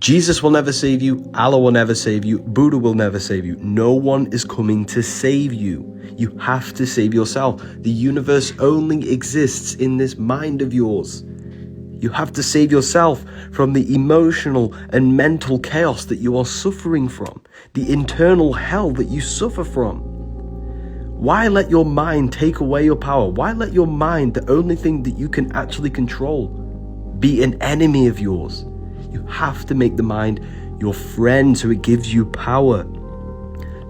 Jesus will never save you, Allah will never save you, Buddha will never save you. No one is coming to save you. You have to save yourself. The universe only exists in this mind of yours. You have to save yourself from the emotional and mental chaos that you are suffering from, the internal hell that you suffer from. Why let your mind take away your power? Why let your mind, the only thing that you can actually control, be an enemy of yours? You have to make the mind your friend so it gives you power.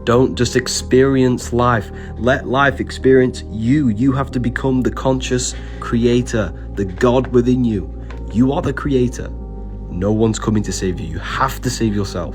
Don't just experience life. Let life experience you. You have to become the conscious creator, the God within you. You are the creator. No one's coming to save you. You have to save yourself.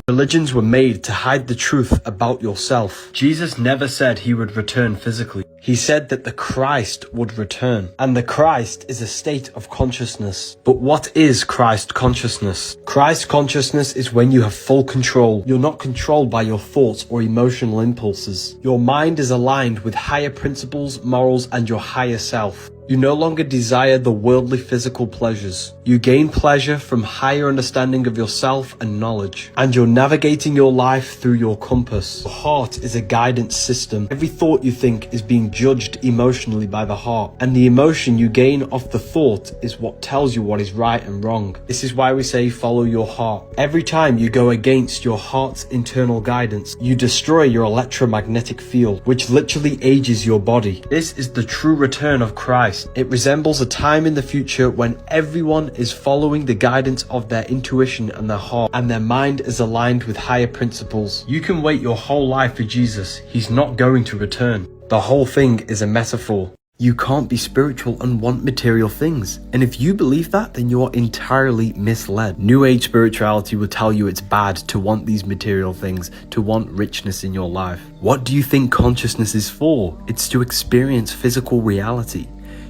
Religions were made to hide the truth about yourself. Jesus never said he would return physically. He said that the Christ would return, and the Christ is a state of consciousness. But what is Christ consciousness? Christ consciousness is when you have full control. You're not controlled by your thoughts or emotional impulses. Your mind is aligned with higher principles, morals, and your higher self. You no longer desire the worldly physical pleasures. You gain pleasure from higher understanding of yourself and knowledge. And you're navigating your life through your compass. Your heart is a guidance system. Every thought you think is being judged emotionally by the heart. And the emotion you gain off the thought is what tells you what is right and wrong. This is why we say follow your heart. Every time you go against your heart's internal guidance, you destroy your electromagnetic field, which literally ages your body. This is the true return of Christ. It resembles a time in the future when everyone is following the guidance of their intuition and their heart, and their mind is aligned with higher principles. You can wait your whole life for Jesus. He's not going to return. The whole thing is a metaphor. You can't be spiritual and want material things. And if you believe that, then you are entirely misled. New Age spirituality will tell you it's bad to want these material things, to want richness in your life. What do you think consciousness is for? It's to experience physical reality.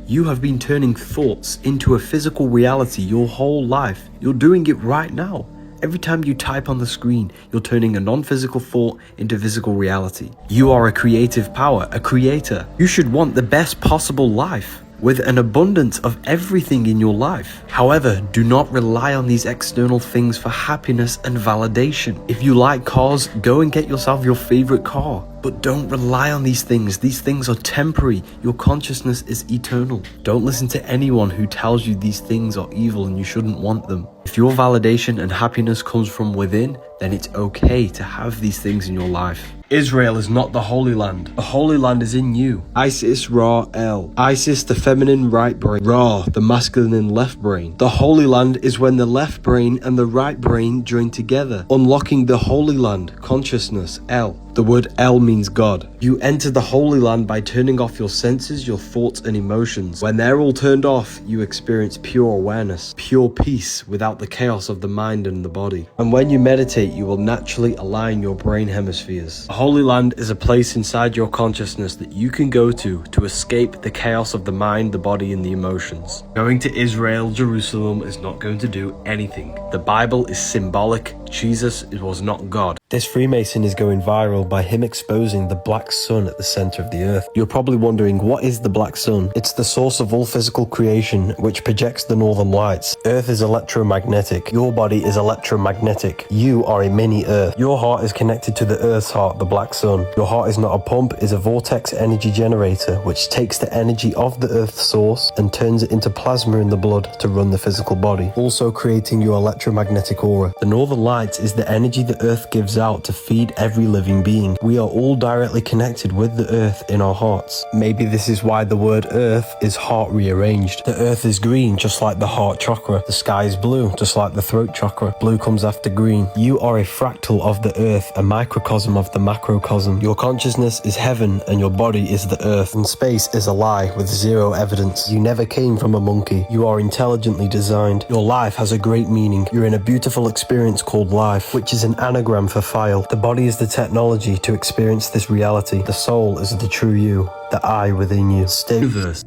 You have been turning thoughts into a physical reality your whole life. You're doing it right now. Every time you type on the screen, you're turning a non-physical thought into physical reality. You are a creative power, a creator. You should want the best possible life, with an abundance of everything in your life. However, do not rely on these external things for happiness and validation. If you like cars, go and get yourself your favorite car. But don't rely on these things. These things are temporary. Your consciousness is eternal. Don't listen to anyone who tells you these things are evil and you shouldn't want them. If your validation and happiness comes from within, then it's okay to have these things in your life. Israel is not the Holy Land. The Holy Land is in you. Isis, Ra, El. Isis, the feminine right brain. Ra, the masculine left brain. The Holy Land is when the left brain and the right brain join together, unlocking the Holy Land, consciousness, El. The word El means God. You enter the Holy Land by turning off your senses, your thoughts and emotions. When they're all turned off, you experience pure awareness, pure peace without the chaos of the mind and the body. And when you meditate, you will naturally align your brain hemispheres. The Holy Land is a place inside your consciousness that you can go to escape the chaos of the mind, the body and the emotions. Going to Israel, Jerusalem is not going to do anything. The Bible is symbolic. Jesus was not God. This Freemason is going viral by him exposing the black sun at the center of the earth. You're probably wondering, what is the black sun? It's the source of all physical creation, which projects the northern lights. Earth is electromagnetic. Your body is electromagnetic. You are a mini earth. Your heart is connected to the earth's heart, the black sun. Your heart is not a pump, it's a vortex energy generator, which takes the energy of the earth's source and turns it into plasma in the blood to run the physical body, also creating your electromagnetic aura. The northern lights is the energy the earth gives out to feed every living being. We are all directly connected with the earth in our hearts. Maybe this is why the word earth is heart rearranged. The earth is green, just like the heart chakra. The sky is blue, just like the throat chakra. Blue comes after green. You are a fractal of the earth, a microcosm of the macrocosm. Your consciousness is heaven and your body is the earth. And space is a lie with zero evidence. You never came from a monkey. You are intelligently designed. Your life has a great meaning. You're in a beautiful experience called life, which is an anagram for file. The body is the technology to experience this reality. The soul is the true you, the I within you.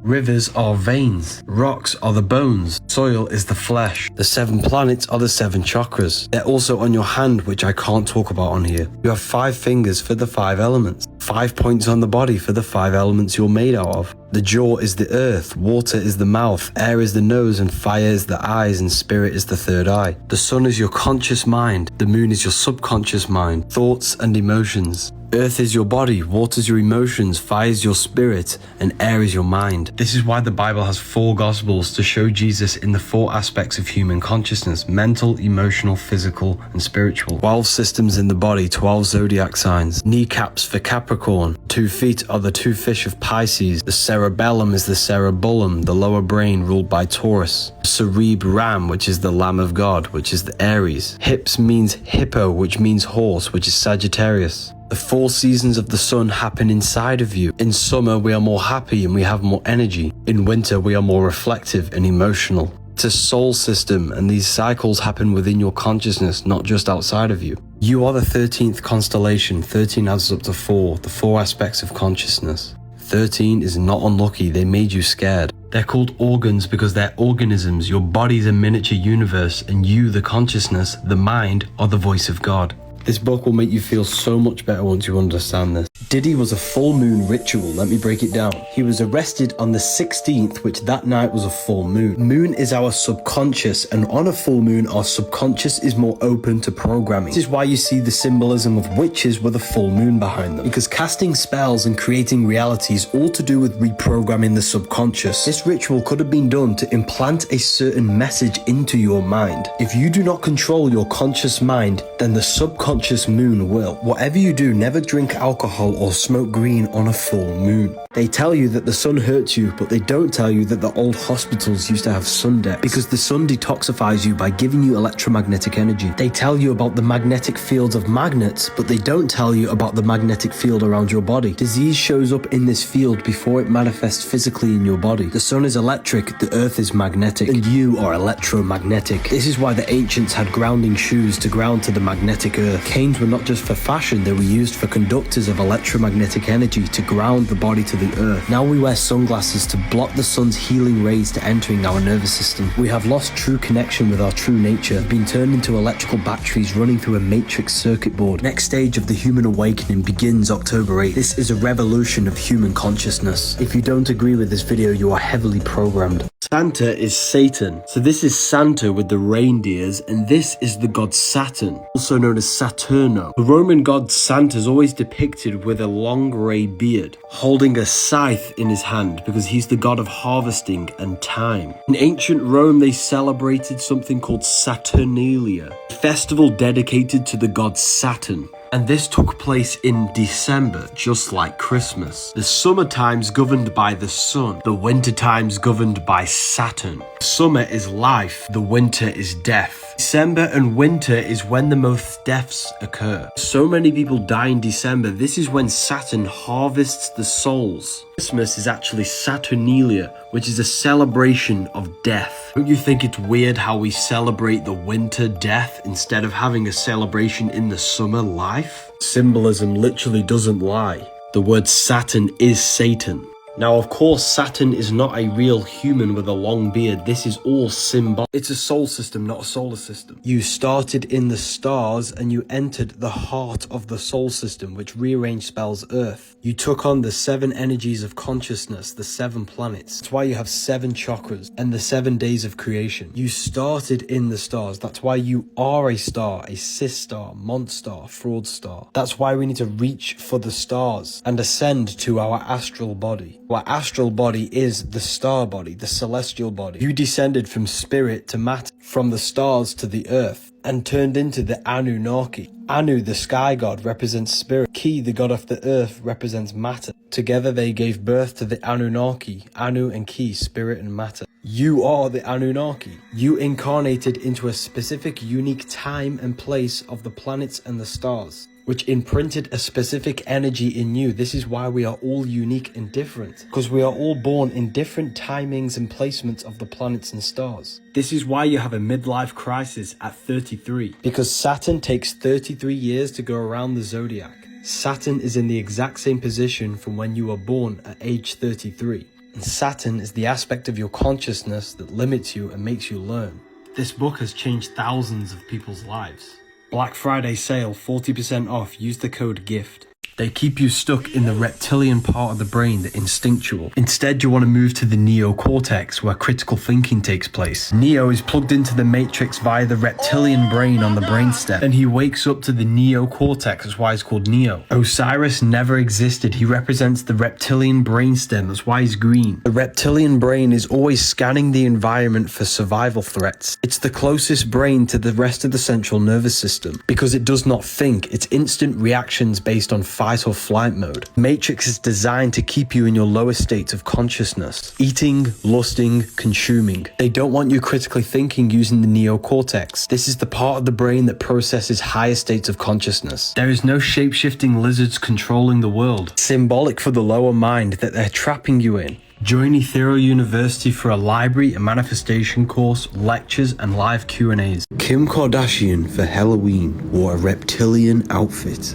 Rivers are veins. Rocks are the bones. Soil is the flesh. The 7 planets are the 7 chakras. They're also on your hand, which I can't talk about on here. You have 5 fingers for the 5 elements. 5 points on the body for the 5 elements you're made out of. The jaw is the earth, water is the mouth, air is the nose, and fire is the eyes, and spirit is the third eye. The sun is your conscious mind, the moon is your subconscious mind, thoughts and emotions. Earth is your body, water is your emotions, fire is your spirit, and air is your mind. This is why the Bible has 4 Gospels to show Jesus in the 4 aspects of human consciousness: mental, emotional, physical, and spiritual. 12 systems in the body, 12 zodiac signs. Kneecaps for Capricorn. 2 feet are the 2 fish of Pisces. The cerebellum is the cerebellum, the lower brain ruled by Taurus. Cerebrum, which is the Lamb of God, which is the Aries. Hips means hippo, which means horse, which is Sagittarius. The 4 seasons of the sun happen inside of you. In summer, we are more happy and we have more energy. In winter, we are more reflective and emotional. It's a soul system, and these cycles happen within your consciousness, not just outside of you. You are the 13th constellation. 13 adds up to 4, the 4 aspects of consciousness. 13 is not unlucky, they made you scared. They're called organs because they're organisms. Your body's a miniature universe, and you, the consciousness, the mind, are the voice of God. This book will make you feel so much better once you understand this. Diddy was a full moon ritual. Let me break it down. He was arrested on the 16th, which that night was a full moon. Moon is our subconscious, and on a full moon, our subconscious is more open to programming. This is why you see the symbolism of witches with a full moon behind them. Because casting spells and creating reality is all to do with reprogramming the subconscious. This ritual could have been done to implant a certain message into your mind. If you do not control your conscious mind, then the subconscious moon will. Whatever you do, never drink alcohol or smoke green on a full moon. They tell you that the sun hurts you, but they don't tell you that the old hospitals used to have sun decks because the sun detoxifies you by giving you electromagnetic energy. They tell you about the magnetic fields of magnets, but they don't tell you about the magnetic field around your body. Disease shows up in this field before it manifests physically in your body. The sun is electric, the earth is magnetic, and you are electromagnetic. This is why the ancients had grounding shoes to ground to the magnetic earth. Canes were not just for fashion, they were used for conductors of electromagnetic energy to ground the body to the earth. Now we wear sunglasses to block the sun's healing rays to entering our nervous system. We have lost true connection with our true nature, been turned into electrical batteries running through a matrix circuit board. Next stage of the human awakening begins October 8th. This is a revolution of human consciousness. If you don't agree with this video, you are heavily programmed. Santa is Satan. So this is Santa with the reindeers, and this is the god Saturn, also known as Saturno. The Roman god Santa is always depicted with a long grey beard, holding a scythe in his hand because he's the god of harvesting and time. In ancient Rome, they celebrated something called Saturnalia, a festival dedicated to the god Saturn. And this took place in December, just like Christmas. The summer times governed by the sun, the winter times governed by Saturn. Summer is life, the winter is death. December and winter is when the most deaths occur. So many people die in December. This is when Saturn harvests the souls. Christmas is actually Saturnalia, which is a celebration of death. Don't you think it's weird how we celebrate the winter death instead of having a celebration in the summer life? Symbolism literally doesn't lie. The word Saturn is Satan. Now, of course, Saturn is not a real human with a long beard. This is all symbolic. It's a soul system, not a solar system. You started in the stars and you entered the heart of the soul system, which rearranged spells Earth. You took on the 7 energies of consciousness, the 7 planets. That's why you have 7 chakras and the 7 days of creation. You started in the stars. That's why you are a star, a cis star, monstar, fraud star. That's why we need to reach for the stars and ascend to our astral body. Our astral body is the star body, the celestial body. You descended from spirit to matter, from the stars to the earth, and turned into the Anunnaki. Anu, the sky god, represents spirit. Ki, the god of the earth, represents matter. Together they gave birth to the Anunnaki. Anu and Ki, spirit and matter. You are the Anunnaki. You incarnated into a specific, unique time and place of the planets and the stars, which imprinted a specific energy in you. This is why we are all unique and different, because we are all born in different timings and placements of the planets and stars. This is why you have a midlife crisis at 33, because Saturn takes 33 years to go around the zodiac. Saturn is in the exact same position from when you were born at age 33. And Saturn is the aspect of your consciousness that limits you and makes you learn. This book has changed thousands of people's lives. Black Friday sale, 40% off. Use the code GIFT. They keep you stuck in the reptilian part of the brain, the instinctual. Instead, you want to move to the neocortex, where critical thinking takes place. Neo is plugged into the matrix via the reptilian brain on the brainstem, and he wakes up to the neocortex. That's why it's called Neo. Osiris never existed. He represents the reptilian brainstem. That's why he's green. The reptilian brain is always scanning the environment for survival threats. It's the closest brain to the rest of the central nervous system because it does not think. It's instant reactions based on fight or flight mode. Matrix is designed to keep you in your lowest states of consciousness. Eating, lusting, consuming. They don't want you critically thinking using the neocortex. This is the part of the brain that processes higher states of consciousness. There is no shape-shifting lizards controlling the world. Symbolic for the lower mind that they're trapping you in. Join Ethereal University for a library, a manifestation course, lectures, and live Q&As. Kim Kardashian for Halloween wore a reptilian outfit.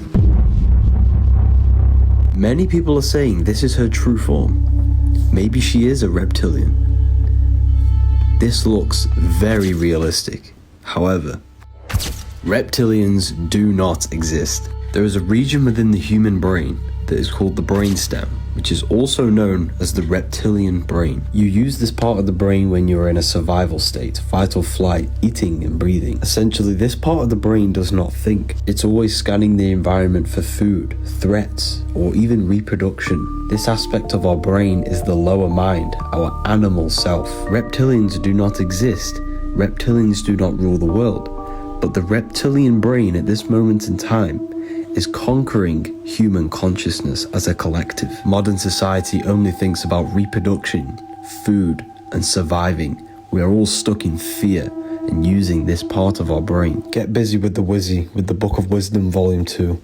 Many people are saying this is her true form. Maybe she is a reptilian. This looks very realistic. However, reptilians do not exist. There is a region within the human brain that is called the brainstem, which is also known as the reptilian brain. You use this part of the brain when you're in a survival state, fight or flight, eating and breathing. Essentially, this part of the brain does not think. It's always scanning the environment for food, threats, or even reproduction. This aspect of our brain is the lower mind, our animal self. Reptilians do not exist. Reptilians do not rule the world. But the reptilian brain at this moment in time is conquering human consciousness as a collective. Modern society only thinks about reproduction, food, and surviving. We are all stuck in fear and using this part of our brain. Get busy with the Wizzy, with the Book of Wisdom Volume 2.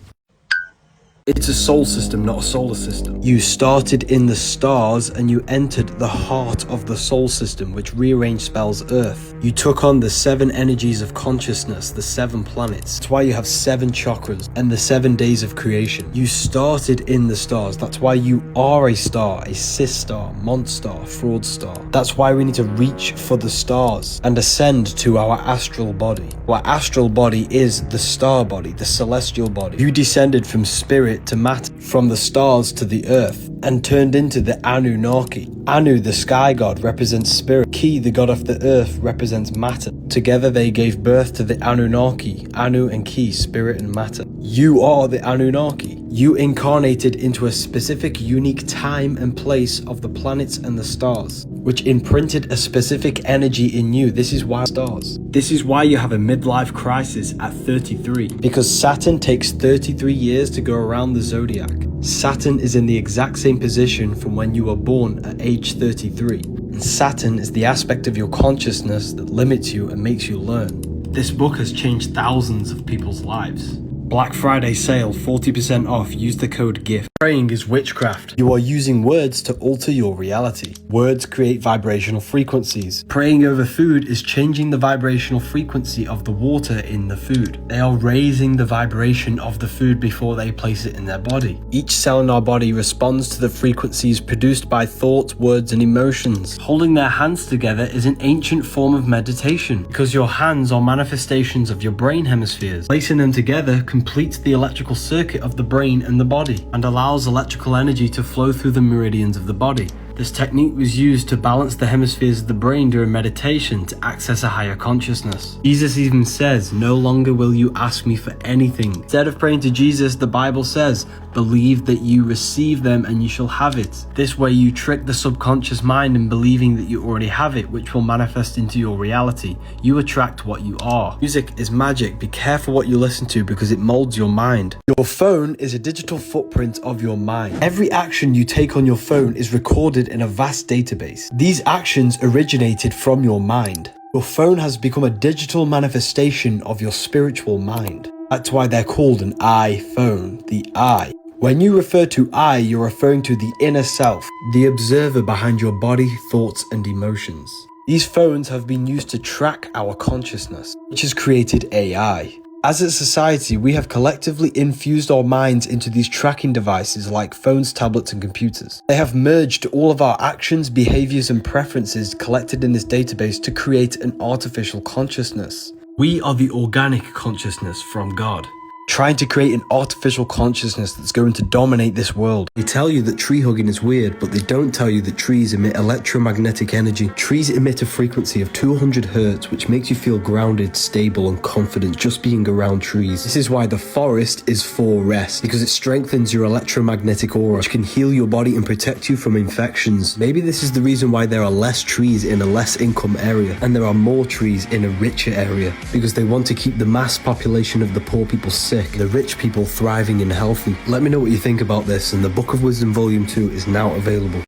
It's a soul system, not a solar system. You started in the stars and you entered the heart of the soul system, which rearranged spells Earth. You took on the 7 energies of consciousness, the 7 planets. That's why you have 7 chakras and the 7 days of creation. You started in the stars. That's why you are a star, a cis star, monstar, fraud star. That's why we need to reach for the stars and ascend to our astral body. Our astral body is the star body, the celestial body. You descended from spirit to matter, from the stars to the earth, and turned into the Anunnaki. Anu, the sky god, represents spirit. Ki, the god of the earth, represents matter. Together they gave birth to the Anunnaki. Anu and Ki, spirit and matter. You are the Anunnaki. You incarnated into a specific, unique time and place of the planets and the stars, which imprinted a specific energy in you. This is why stars. This is why you have a midlife crisis at 33. Because Saturn takes 33 years to go around the zodiac. Saturn is in the exact same position from when you were born at age 33. And Saturn is the aspect of your consciousness that limits you and makes you learn. This book has changed thousands of people's lives. Black Friday sale, 40% off. Use the code GIFT. Praying is witchcraft. You are using words to alter your reality. Words create vibrational frequencies. Praying over food is changing the vibrational frequency of the water in the food. They are raising the vibration of the food before they place it in their body. Each cell in our body responds to the frequencies produced by thoughts, words, and emotions. Holding their hands together is an ancient form of meditation because your hands are manifestations of your brain hemispheres. Placing them together completes the electrical circuit of the brain and the body and allows electrical energy to flow through the meridians of the body. This technique was used to balance the hemispheres of the brain during meditation to access a higher consciousness. Jesus even says, "No longer will you ask me for anything." Instead of praying to Jesus, the Bible says, "Believe that you receive them and you shall have it." This way you trick the subconscious mind in believing that you already have it, which will manifest into your reality. You attract what you are. Music is magic. Be careful what you listen to because it molds your mind. Your phone is a digital footprint of your mind. Every action you take on your phone is recorded in a vast database. These actions originated from your mind. Your phone has become a digital manifestation of your spiritual mind. That's why they're called an iPhone, the I. When you refer to I, you're referring to the inner self, the observer behind your body, thoughts, and emotions. These phones have been used to track our consciousness, which has created AI. As a society, we have collectively infused our minds into these tracking devices like phones, tablets, and computers. They have merged all of our actions, behaviors, and preferences collected in this database to create an artificial consciousness. We are the organic consciousness from God. trying to create an artificial consciousness that's going to dominate this world. They tell you that tree hugging is weird, but they don't tell you that trees emit electromagnetic energy. Trees emit a frequency of 200 hertz, which makes you feel grounded, stable, and confident just being around trees. This is why the forest is for rest, because it strengthens your electromagnetic aura, which can heal your body and protect you from infections. Maybe this is the reason why there are less trees in a less income area, and there are more trees in a richer area, because they want to keep the mass population of the poor people sick, the rich people thriving and healthy. Let me know what you think about this, and the Book of Wisdom Volume 2 is now available.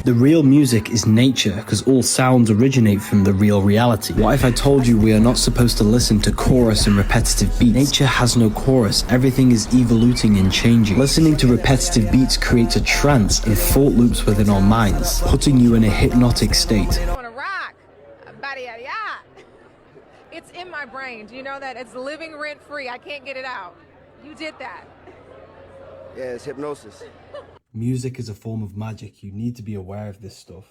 The real music is nature, because all sounds originate from the real reality. What if I told you we are not supposed to listen to chorus and repetitive beats? Nature has no chorus, everything is evoluting and changing. Listening to repetitive beats creates a trance and thought loops within our minds, putting you in a hypnotic state. On a rock, it's in my brain. Do you know that? It's living rent free. I can't get it out. You did that. Yeah, it's hypnosis. Music is a form of magic. You need to be aware of this stuff.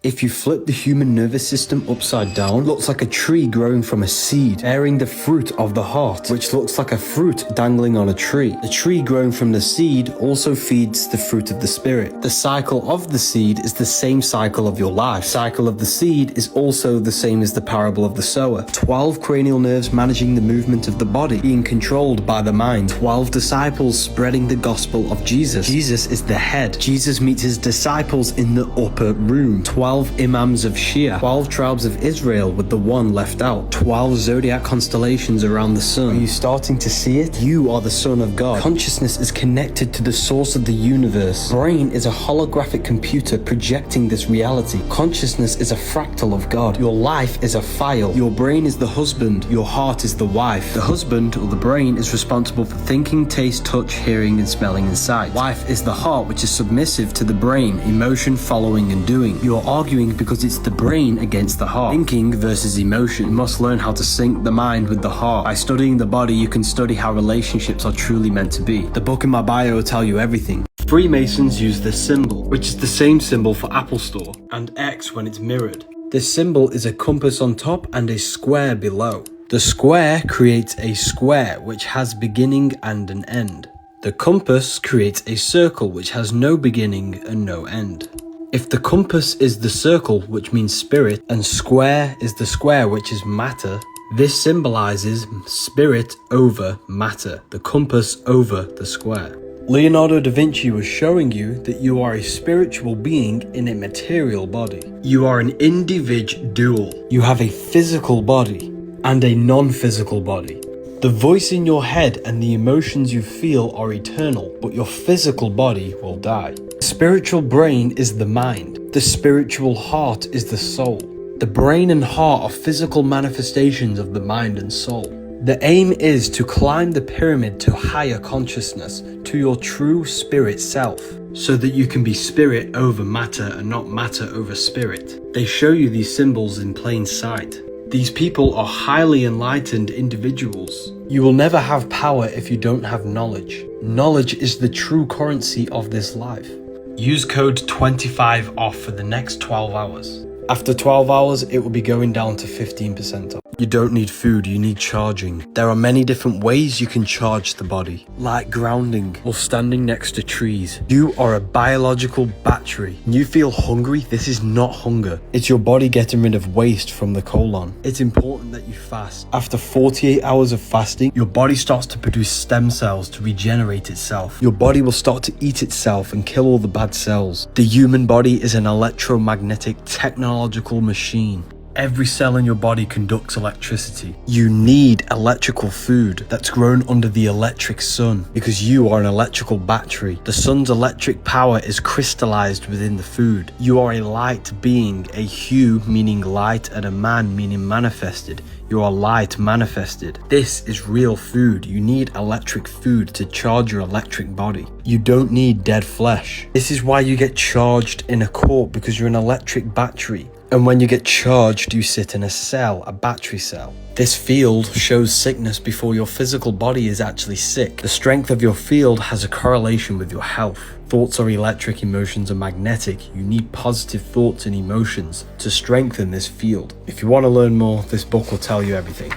If you flip the human nervous system upside down, it looks like a tree growing from a seed, bearing the fruit of the heart, which looks like a fruit dangling on a tree. The tree growing from the seed also feeds the fruit of the spirit. The cycle of the seed is the same cycle of your life. The cycle of the seed is also the same as the parable of the sower. 12 cranial nerves managing the movement of the body, being controlled by the mind. 12 disciples spreading the gospel of Jesus. Jesus is the head. Jesus meets his disciples in the upper room. 12 imams of Shia, 12 tribes of Israel with the one left out, 12 zodiac constellations around the sun. Are you starting to see it? You are the son of God. Consciousness is connected to the source of the universe. Brain is a holographic computer projecting this reality. Consciousness is a fractal of God. Your life is a file. Your brain is the husband. Your heart is the wife. The husband, or the brain, is responsible for thinking, taste, touch, hearing, and smelling and sight. Wife is the heart, which is submissive to the brain, emotion, following, and doing. You are arguing because it's the brain against the heart. Thinking versus emotion. You must learn how to sync the mind with the heart. By studying the body, you can study how relationships are truly meant to be. The book in my bio will tell you everything. Freemasons use this symbol, which is the same symbol for Apple Store, and X when it's mirrored. This symbol is a compass on top and a square below. The square creates a square which has beginning and an end. The compass creates a circle which has no beginning and no end. If the compass is the circle, which means spirit, and square is the square, which is matter, this symbolizes spirit over matter, the compass over the square. Leonardo da Vinci was showing you that you are a spiritual being in a material body. You are an individual. You have a physical body and a non-physical body. The voice in your head and the emotions you feel are eternal, but your physical body will die. The spiritual brain is the mind. The spiritual heart is the soul. The brain and heart are physical manifestations of the mind and soul. The aim is to climb the pyramid to higher consciousness, to your true spirit self, so that you can be spirit over matter and not matter over spirit. They show you these symbols in plain sight. These people are highly enlightened individuals. You will never have power if you don't have knowledge. Knowledge is the true currency of this life. Use code 25 off for the next 12 hours. After 12 hours, it will be going down to 15% off. You don't need food, you need charging. There are many different ways you can charge the body, like grounding or standing next to trees. You are a biological battery. When you feel hungry, this is not hunger. It's your body getting rid of waste from the colon. It's important that you fast. After 48 hours of fasting, your body starts to produce stem cells to regenerate itself. Your body will start to eat itself and kill all the bad cells. The human body is an electromagnetic technological machine. Every cell in your body conducts electricity. You need electrical food that's grown under the electric sun because you are an electrical battery. The sun's electric power is crystallized within the food. You are a light being, a hue meaning light and a man meaning manifested. You are light manifested. This is real food. You need electric food to charge your electric body. You don't need dead flesh. This is why you get charged in a court, because you're an electric battery. And when you get charged, you sit in a cell, a battery cell. This field shows sickness before your physical body is actually sick. The strength of your field has a correlation with your health. Thoughts are electric, emotions are magnetic. You need positive thoughts and emotions to strengthen this field. If you want to learn more, this book will tell you everything.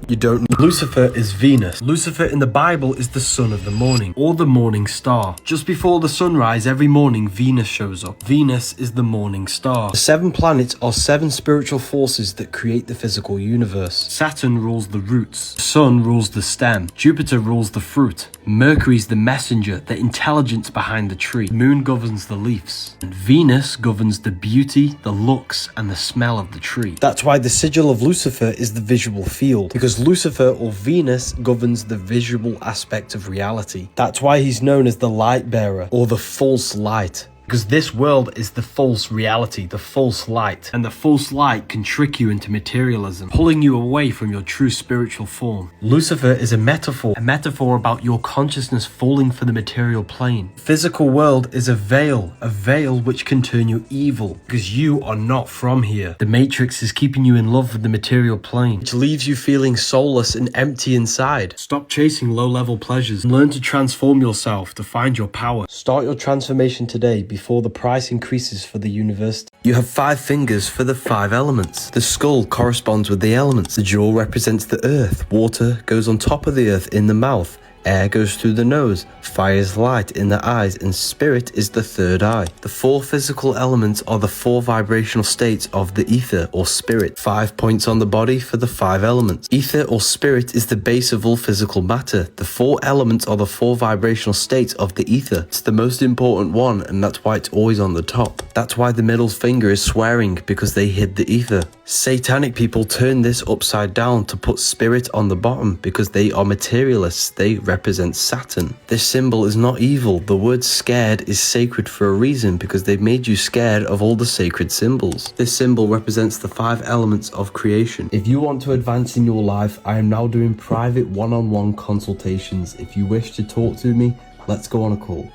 You don't know. Lucifer is Venus. Lucifer in the Bible is the son of the morning, or the morning star. Just before the sunrise every morning, Venus shows up. Venus is the morning star. The 7 planets are 7 spiritual forces that create the physical universe. Saturn rules the roots. The sun rules the stem. Jupiter rules the fruit. Mercury's the messenger, the intelligence behind the tree. The moon governs the leaves. And Venus governs the beauty, the looks, and the smell of the tree. That's why the sigil of Lucifer is the visual field, because Lucifer or Venus governs the visual aspect of reality. That's why he's known as the light bearer or the false light. Because this world is the false reality, the false light. And the false light can trick you into materialism, pulling you away from your true spiritual form. Lucifer is a metaphor about your consciousness falling for the material plane. Physical world is a veil which can turn you evil, because you are not from here. The Matrix is keeping you in love with the material plane, which leaves you feeling soulless and empty inside. Stop chasing low-level pleasures and learn to transform yourself to find your power. Start your transformation today before the price increases for the university. You have 5 fingers for the 5 elements. The skull corresponds with the elements. The jaw represents the earth. Water goes on top of the earth in the mouth. Air goes through the nose, fire is light in the eyes, and spirit is the 3rd eye. The 4 physical elements are the 4 vibrational states of the ether or spirit. 5 points on the body for the 5 elements. Ether or spirit is the base of all physical matter. The 4 elements are the 4 vibrational states of the ether. It's the most important one, and that's why it's always on the top. That's why the middle finger is swearing, because they hid the ether. Satanic people turn this upside down to put spirit on the bottom, because they are materialists. They represents Saturn. This symbol is not evil. The word scared is sacred for a reason, because they've made you scared of all the sacred symbols. This symbol represents the 5 elements of creation. If you want to advance in your life, I am now doing private one-on-one consultations. If you wish to talk to me, let's go on a call.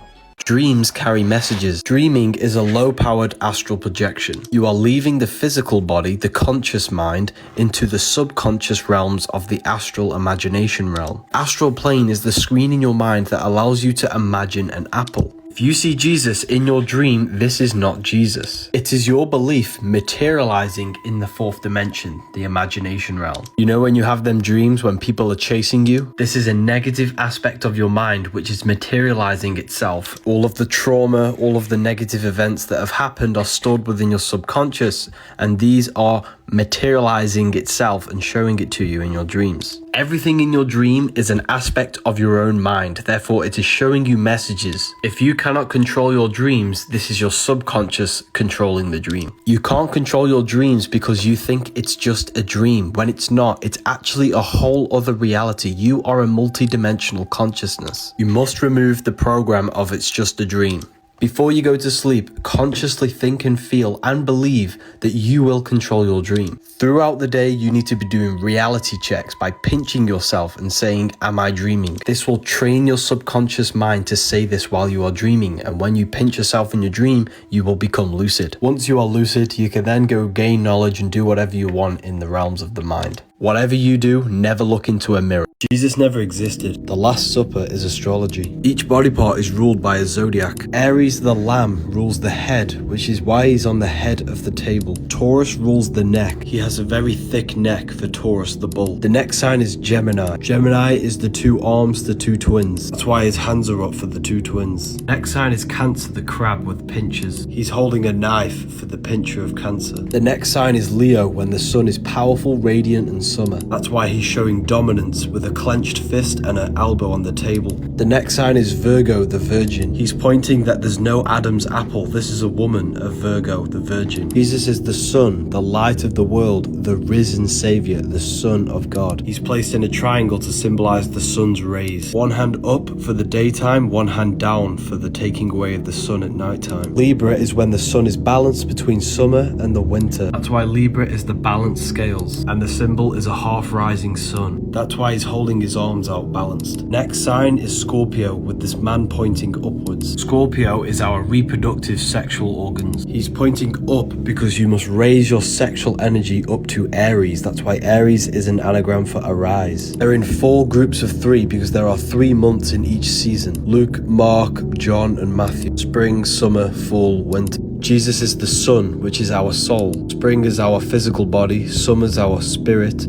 Dreams carry messages. Dreaming is a low-powered astral projection. You are leaving the physical body, the conscious mind, into the subconscious realms of the astral imagination realm. Astral plane is the screen in your mind that allows you to imagine an apple. If you see Jesus in your dream, this is not Jesus. It is your belief materializing in the 4th dimension, the imagination realm. You know when you have them dreams when people are chasing you? This is a negative aspect of your mind which is materializing itself. All of the trauma, all of the negative events that have happened are stored within your subconscious, and these are materializing itself and showing it to you in your dreams. Everything in your dream is an aspect of your own mind, therefore it is showing you messages. If you cannot control your dreams, this is your subconscious controlling the dream. You can't control your dreams because you think it's just a dream, when it's not. It's actually a whole other reality. You are a multi-dimensional consciousness. You must remove the program of it's just a dream. Before you go to sleep, consciously think and feel and believe that you will control your dream. Throughout the day, you need to be doing reality checks by pinching yourself and saying, am I dreaming? This will train your subconscious mind to say this while you are dreaming, and when you pinch yourself in your dream, you will become lucid. Once you are lucid, you can then go gain knowledge and do whatever you want in the realms of the mind. Whatever you do, never look into a mirror. Jesus never existed. The Last Supper is astrology. Each body part is ruled by a zodiac. Aries the lamb rules the head, which is why he's on the head of the table. Taurus rules the neck. He has a very thick neck for Taurus the bull. The next sign is Gemini. Gemini is the 2 arms, the 2 twins. That's why his hands are up for the 2 twins. Next sign is Cancer the crab with pinchers. He's holding a knife for the pincher of Cancer. The next sign is Leo, when the sun is powerful, radiant and summer. That's why he's showing dominance with a clenched fist and an elbow on the table. The next sign is Virgo the virgin. He's pointing that there's no Adam's apple. This is a woman of Virgo the virgin. Jesus is the sun, the light of the world, the risen savior, the Son of God. He's placed in a triangle to symbolize the sun's rays. 1 hand up for the daytime, 1 hand down for the taking away of the sun at nighttime. Libra is when the sun is balanced between summer and the winter. That's why Libra is the balanced scales, and the symbol is a half-rising sun. That's why he's holding his arms out balanced. Next sign is Scorpio, with this man pointing upwards. Scorpio is our reproductive sexual organs. He's pointing up because you must raise your sexual energy up to Aries. That's why Aries is an anagram for arise. They're in 4 groups of 3 because there are 3 months in each season. Luke, Mark, John, and Matthew. Spring, summer, fall, winter. Jesus is the sun, which is our soul. Spring is our physical body. Summer is our spirit.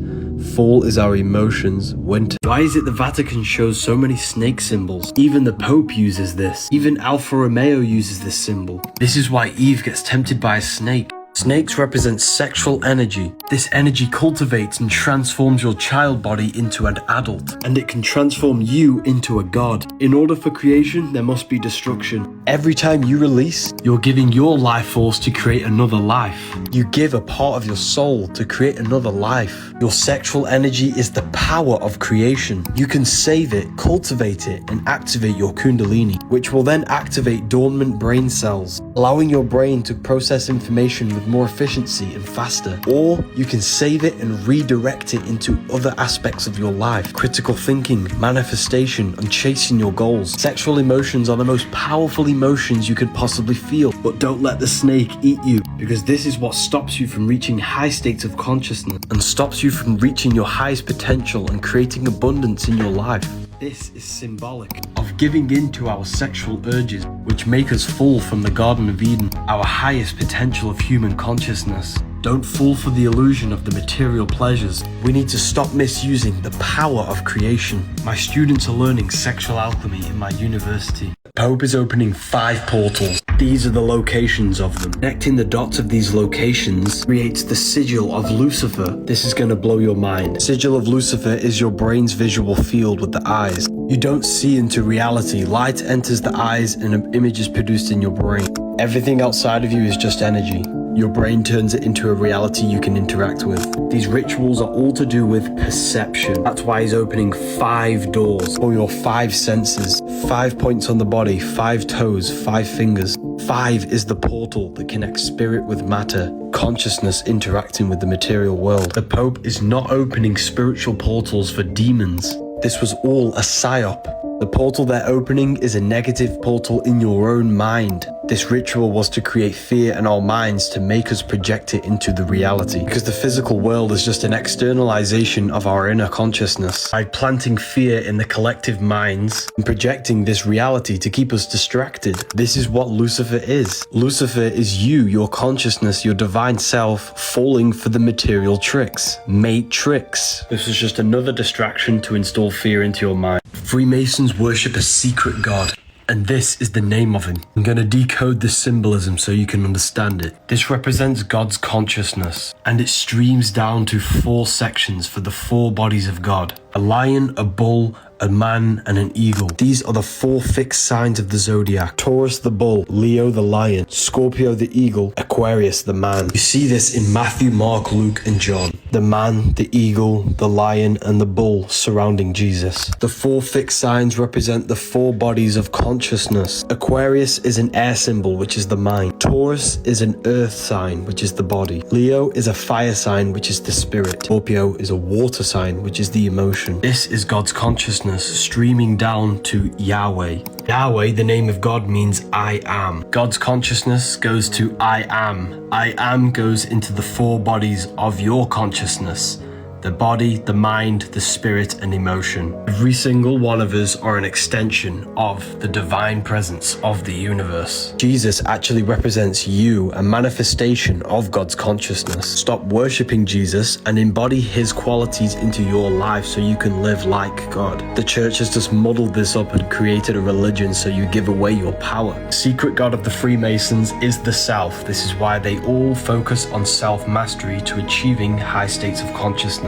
Fall is our emotions. Winter. Why is it the Vatican shows so many snake symbols? Even the Pope uses this. Even Alfa Romeo uses this symbol. This is why Eve gets tempted by a snake. Snakes represent sexual energy. This energy cultivates and transforms your child body into an adult, and it can transform you into a god. In order for creation, there must be destruction. Every time you release, you're giving your life force to create another life. You give a part of your soul to create another life. Your sexual energy is the power of creation. You can save it, cultivate it, and activate your kundalini, which will then activate dormant brain cells, allowing your brain to process information with more efficiency and faster. Or you can save it and redirect it into other aspects of your life. Critical thinking, manifestation, and chasing your goals. Sexual emotions are the most powerful emotions you could possibly feel, but don't let the snake eat you, because this is what stops you from reaching high states of consciousness and stops you from reaching your highest potential and creating abundance in your life. This is symbolic of giving in to our sexual urges, which make us fall from the Garden of Eden, our highest potential of human consciousness. Don't fall for the illusion of the material pleasures. We need to stop misusing the power of creation. My students are learning sexual alchemy in my university. The Pope is opening 5 portals. These are the locations of them. Connecting the dots of these locations creates the sigil of Lucifer. This is going to blow your mind. Sigil of Lucifer is your brain's visual field with the eyes. You don't see into reality. Light enters the eyes and an image is produced in your brain. Everything outside of you is just energy. Your brain turns it into a reality you can interact with. These rituals are all to do with perception. That's why he's opening 5 doors for your 5 senses. 5 points on the body, 5 toes, 5 fingers. 5 is the portal that connects spirit with matter, consciousness interacting with the material world. The Pope is not opening spiritual portals for demons. This was all a psyop. The portal they're opening is a negative portal in your own mind. This ritual was to create fear in our minds to make us project it into the reality, because the physical world is just an externalization of our inner consciousness. By planting fear in the collective minds and projecting this reality to keep us distracted. This is what Lucifer is. Lucifer is you, your consciousness, your divine self, falling for the material tricks. Matrix. This is just another distraction to install fear into your mind. Freemasons worship a secret god, and this is the name of him. I'm going to decode this symbolism so you can understand it. This represents God's consciousness, and it streams down to 4 sections for the 4 bodies of God: a lion, a bull, a man, and an eagle. These are the 4 fixed signs of the zodiac: Taurus the bull, Leo the lion, Scorpio the eagle, Aquarius the man. You see this in Matthew, Mark, Luke, and John. The man, the eagle, the lion, and the bull surrounding Jesus. The 4 fixed signs represent the 4 bodies of consciousness. Aquarius is an air symbol, which is the mind. Taurus is an earth sign, which is the body. Leo is a fire sign, which is the spirit. Scorpio is a water sign, which is the emotion. This is God's consciousness streaming down to Yahweh. Yahweh, the name of God, means I am. God's consciousness goes to I am. I am goes into the 4 bodies of your consciousness: the body, the mind, the spirit, and emotion. Every single one of us are an extension of the divine presence of the universe. Jesus actually represents you, a manifestation of God's consciousness. Stop worshipping Jesus and embody his qualities into your life so you can live like God. The church has just muddled this up and created a religion so you give away your power. The secret God of the Freemasons is the self. This is why they all focus on self-mastery to achieving high states of consciousness.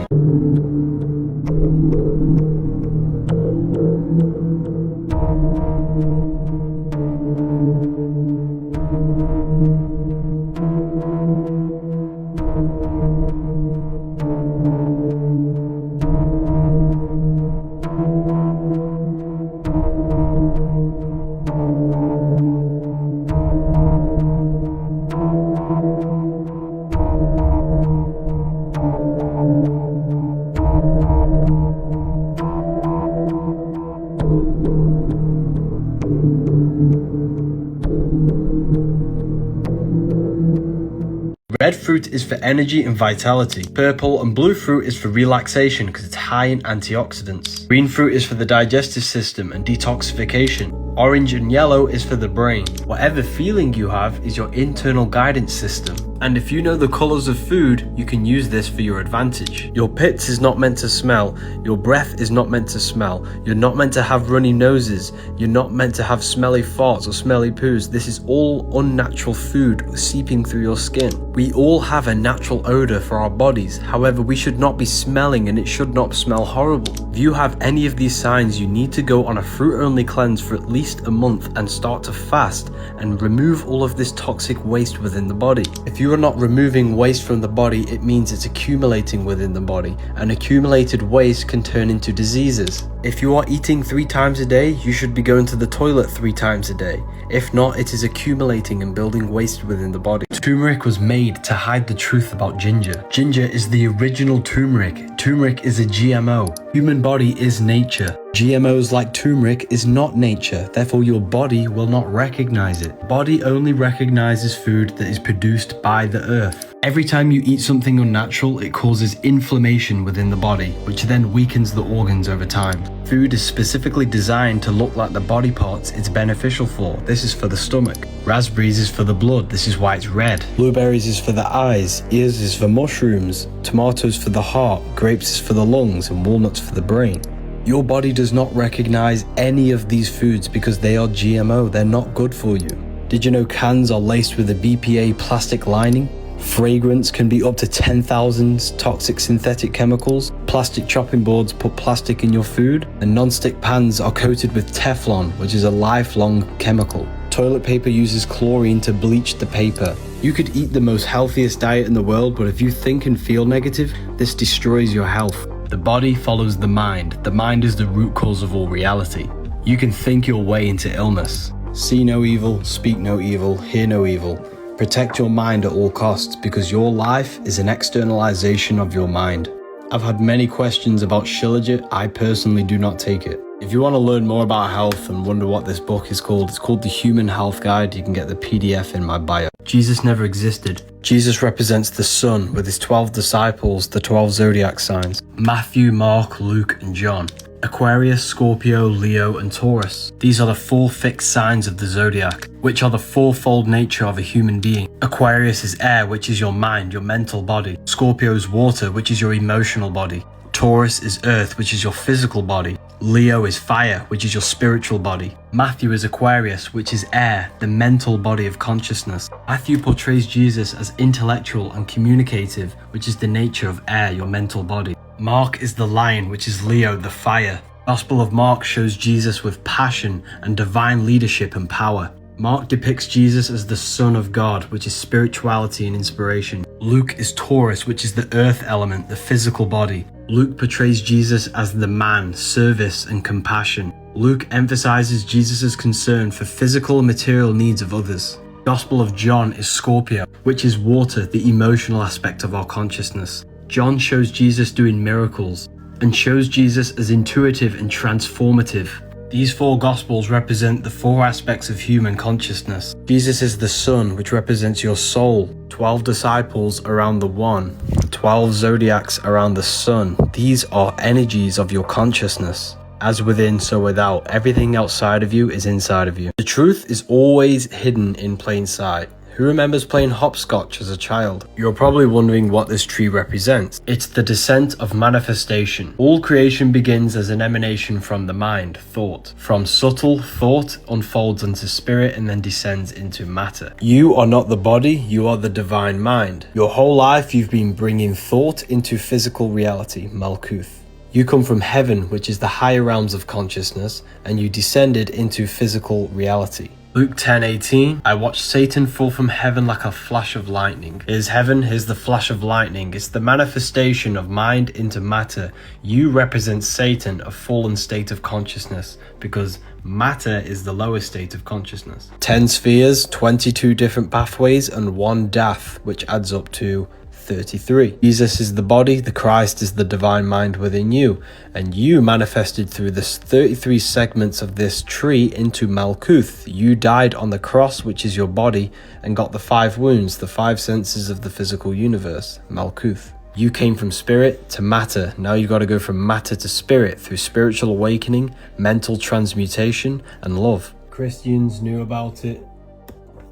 Red fruit is for energy and vitality. Purple and blue fruit is for relaxation because it's high in antioxidants. Green fruit is for the digestive system and detoxification. Orange and yellow is for the brain. Whatever feeling you have is your internal guidance system. And if you know the colors of food, you can use this for your advantage. Your pits is not meant to smell. Your breath is not meant to smell. You're not meant to have runny noses. You're not meant to have smelly farts or smelly poos. This is all unnatural food seeping through your skin. We all have a natural odor for our bodies. However, we should not be smelling, and it should not smell horrible. If you have any of these signs, you need to go on a fruit-only cleanse for at least a month and start to fast and remove all of this toxic waste within the body. If you are not removing waste from the body, it means it's accumulating within the body, and accumulated waste can turn into diseases. If you are eating 3 times a day, you should be going to the toilet 3 times a day. If not, it is accumulating and building waste within the body. Turmeric was made to hide the truth about ginger. Ginger is the original turmeric. Turmeric is a GMO. Human body is nature. GMOs like turmeric is not nature, therefore your body will not recognize it. Body only recognizes food that is produced by the earth. Every time you eat something unnatural, it causes inflammation within the body, which then weakens the organs over time. Food is specifically designed to look like the body parts it's beneficial for. This is for the stomach. Raspberries is for the blood, this is why it's red. Blueberries is for the eyes, ears is for mushrooms, tomatoes for the heart, grapes is for the lungs, and walnuts for the brain. Your body does not recognize any of these foods because they are GMO, they're not good for you. Did you know cans are laced with a BPA plastic lining? Fragrance can be up to 10,000 toxic synthetic chemicals. Plastic chopping boards put plastic in your food, and non-stick pans are coated with Teflon, which is a lifelong chemical. Toilet paper uses chlorine to bleach the paper. You could eat the most healthiest diet in the world, but if you think and feel negative, this destroys your health. The body follows the mind. The mind is the root cause of all reality. You can think your way into illness. See no evil, speak no evil, hear no evil. Protect your mind at all costs because your life is an externalization of your mind. I've had many questions about Shilajit. I personally do not take it. If you want to learn more about health and wonder what this book is called, it's called The Human Health Guide. You can get the PDF in my bio. Jesus never existed. Jesus represents the sun with his 12 disciples, the 12 zodiac signs. Matthew, Mark, Luke, and John. Aquarius, Scorpio, Leo, and Taurus. These are the 4 fixed signs of the zodiac, which are the fourfold nature of a human being. Aquarius is air, which is your mind, your mental body. Scorpio is water, which is your emotional body. Taurus is earth, which is your physical body. Leo is fire, which is your spiritual body. Matthew is Aquarius, which is air, the mental body of consciousness. Matthew portrays Jesus as intellectual and communicative, which is the nature of air, your mental body. Mark is the lion, which is Leo, the fire. Gospel of Mark shows Jesus with passion and divine leadership and power. Mark depicts Jesus as the Son of God, which is spirituality and inspiration. Luke is Taurus, which is the earth element, the physical body. Luke portrays Jesus as the man, service, and compassion. Luke emphasizes Jesus' concern for physical and material needs of others. Gospel of John is Scorpio, which is water, the emotional aspect of our consciousness. John shows Jesus doing miracles and shows Jesus as intuitive and transformative. These 4 Gospels represent the 4 aspects of human consciousness. Jesus is the sun, which represents your soul. 12 disciples around the one. 12 zodiacs around the sun. These are energies of your consciousness. As within, so without. Everything outside of you is inside of you. The truth is always hidden in plain sight. Who remembers playing hopscotch as a child? You're probably wondering what this tree represents. It's the descent of manifestation. All creation begins as an emanation from the mind, thought. From subtle, thought unfolds into spirit and then descends into matter. You are not the body, you are the divine mind. Your whole life you've been bringing thought into physical reality, Malkuth. You come from heaven, which is the higher realms of consciousness, and you descended into physical reality. Luke 10:18, I watched Satan fall from heaven like a flash of lightning. Here's heaven, here's the flash of lightning. It's the manifestation of mind into matter. You represent Satan, a fallen state of consciousness, because matter is the lowest state of consciousness. 10 spheres, 22 different pathways, and 1 dath, which adds up to 8:33. Jesus is the body, the Christ is the divine mind within you, and you manifested through the 33 segments of this tree into Malkuth. You died on the cross, which is your body, and got the 5 wounds, the 5 senses of the physical universe, Malkuth. You came from spirit to matter. Now you got to go from matter to spirit through spiritual awakening, mental transmutation, and love. Christians knew about it,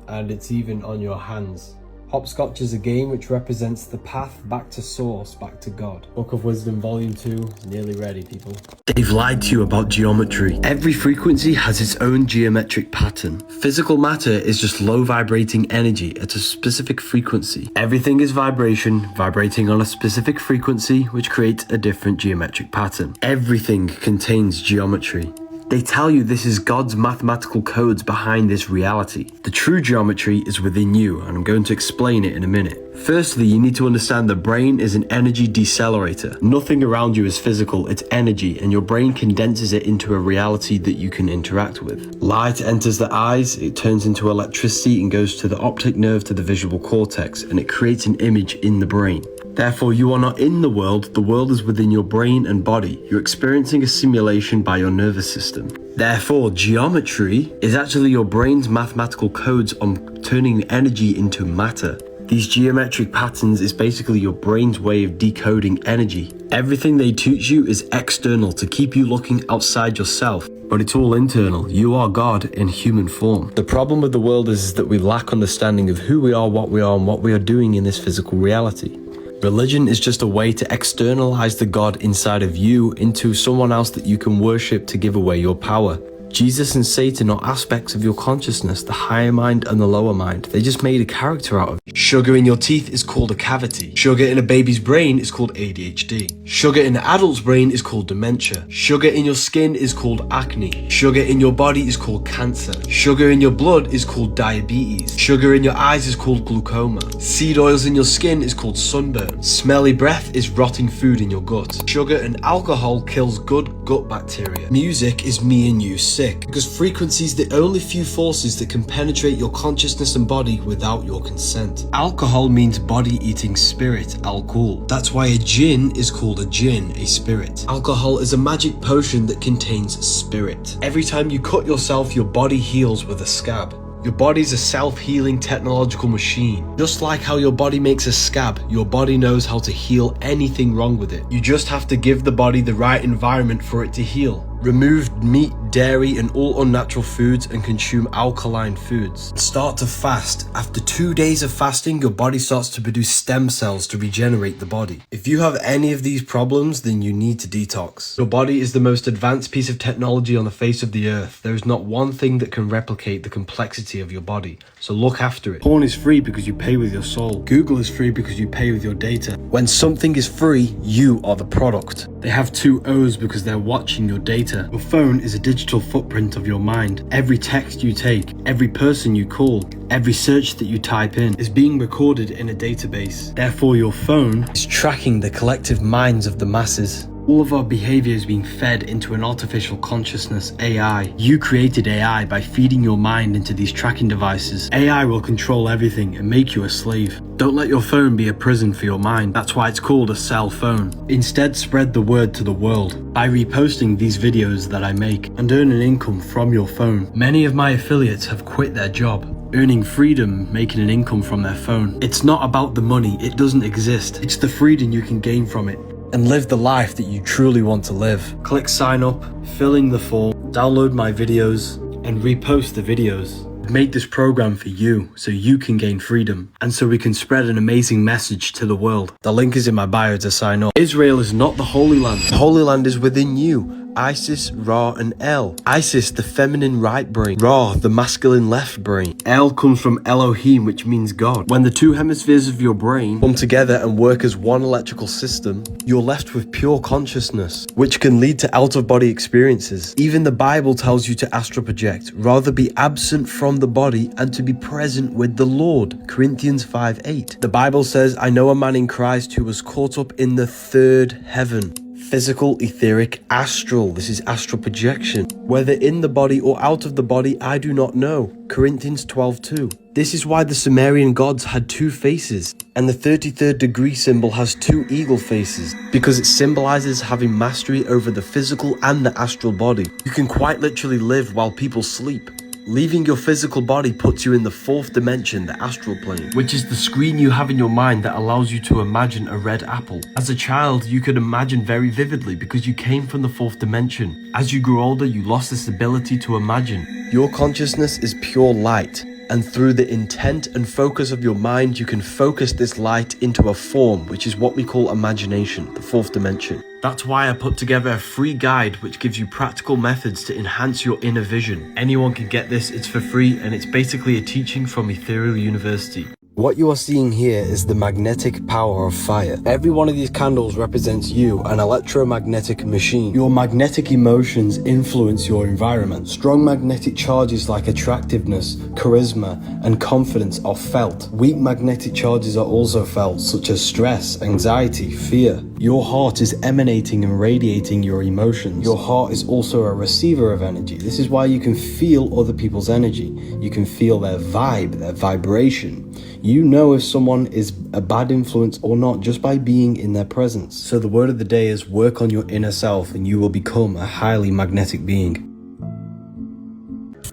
and it's even on your hands. Hopscotch is a game which represents the path back to source, back to God. Book of Wisdom Volume 2 is nearly ready, people. They've lied to you about geometry. Every frequency has its own geometric pattern. Physical matter is just low vibrating energy at a specific frequency. Everything is vibration, vibrating on a specific frequency, which creates a different geometric pattern. Everything contains geometry. They tell you this is God's mathematical codes behind this reality. The true geometry is within you, and I'm going to explain it in a minute. Firstly, you need to understand the brain is an energy decelerator. Nothing around you is physical, it's energy, and your brain condenses it into a reality that you can interact with. Light enters the eyes, it turns into electricity and goes to the optic nerve to the visual cortex, and it creates an image in the brain. Therefore, you are not in the world is within your brain and body. You're experiencing a simulation by your nervous system. Therefore, geometry is actually your brain's mathematical codes on turning energy into matter. These geometric patterns is basically your brain's way of decoding energy. Everything they teach you is external to keep you looking outside yourself, but it's all internal. You are God in human form. The problem with the world is that we lack understanding of who we are, and what we are doing in this physical reality. Religion is just a way to externalize the God inside of you into someone else that you can worship to give away your power. Jesus and Satan are aspects of your consciousness, the higher mind and the lower mind. They just made a character out of you. Sugar in your teeth is called a cavity. Sugar in a baby's brain is called ADHD. Sugar in an adult's brain is called dementia. Sugar in your skin is called acne. Sugar in your body is called cancer. Sugar in your blood is called diabetes. Sugar in your eyes is called glaucoma. Seed oils in your skin is called sunburn. Smelly breath is rotting food in your gut. Sugar and alcohol kills good gut bacteria. Music is me and you sick, because frequency is the only few forces that can penetrate your consciousness and body without your consent. Alcohol means body eating spirit, alcohol. That's why a jinn is called a jinn, a spirit. Alcohol is a magic potion that contains spirit. Every time you cut yourself, your body heals with a scab. Your body's a self-healing technological machine. Just like how your body makes a scab, your body knows how to heal anything wrong with it. You just have to give the body the right environment for it to heal. Remove meat, dairy and all unnatural foods and consume alkaline foods. Start to fast. After 2 days of fasting, your body starts to produce stem cells to regenerate the body. If you have any of these problems, then you need to detox. Your body is the most advanced piece of technology on the face of the earth. There is not one thing that can replicate the complexity of your body. So look after it. Porn is free because you pay with your soul. Google is free because you pay with your data. When something is free, you are the product. They have 2 O's because they're watching your data. Your phone is a digital footprint of your mind. Every text you take, every person you call, every search that you type in is being recorded in a database. Therefore, your phone is tracking the collective minds of the masses. All of our behavior is being fed into an artificial consciousness, AI. You created AI by feeding your mind into these tracking devices. AI will control everything and make you a slave. Don't let your phone be a prison for your mind. That's why it's called a cell phone. Instead, spread the word to the world by reposting these videos that I make and earn an income from your phone. Many of my affiliates have quit their job, earning freedom, making an income from their phone. It's not about the money, it doesn't exist. It's the freedom you can gain from it and live the life that you truly want to live. Click sign up, fill in the form, download my videos and repost the videos. I've made this program for you so you can gain freedom and so we can spread an amazing message to the world. The link is in my bio to sign up. Israel is not the Holy Land. The Holy Land is within you. Isis, Ra and El. Isis, the feminine right brain. Ra, the masculine left brain. El comes from Elohim, which means God. When the 2 hemispheres of your brain come together and work as one electrical system, you're left with pure consciousnss, which can lead to out-of-body experiences. Even the Bible tells you to astral project, rather be absent from the body and to be present with the Lord. Corinthians 5:8. The Bible says, I know a man in Christ who was caught up in the 3rd heaven. physical, etheric, astral. This is astral projection. Whether in the body or out of the body, I do not know. Corinthians 12:2. This is why the Sumerian gods had two faces, and the 33rd degree symbol has two eagle faces, because it symbolizes having mastery over the physical and the astral body. You can quite literally live while people sleep. Leaving your physical body puts you in the fourth dimension, the astral plane, which is the screen you have in your mind that allows you to imagine a red apple. As a child, you could imagine very vividly because you came from the fourth dimension. As you grew older, you lost this ability to imagine. Your consciousness is pure light, and through the intent and focus of your mind, you can focus this light into a form, which is what we call imagination, the fourth dimension. That's why I put together a free guide which gives you practical methods to enhance your inner vision. Anyone can get this, it's for free, and it's basically a teaching from Ethereal University. What you are seeing here is the magnetic power of fire. Every one of these candles represents you, an electromagnetic machine. Your magnetic emotions influence your environment. Strong magnetic charges like attractiveness, charisma, and confidence are felt. Weak magnetic charges are also felt, such as stress, anxiety, fear. Your heart is emanating and radiating your emotions. Your heart is also a receiver of energy. This is why you can feel other people's energy. You can feel their vibe, their vibration. You know if someone is a bad influence or not just by being in their presence. So the word of the day is work on your inner self and you will become a highly magnetic being.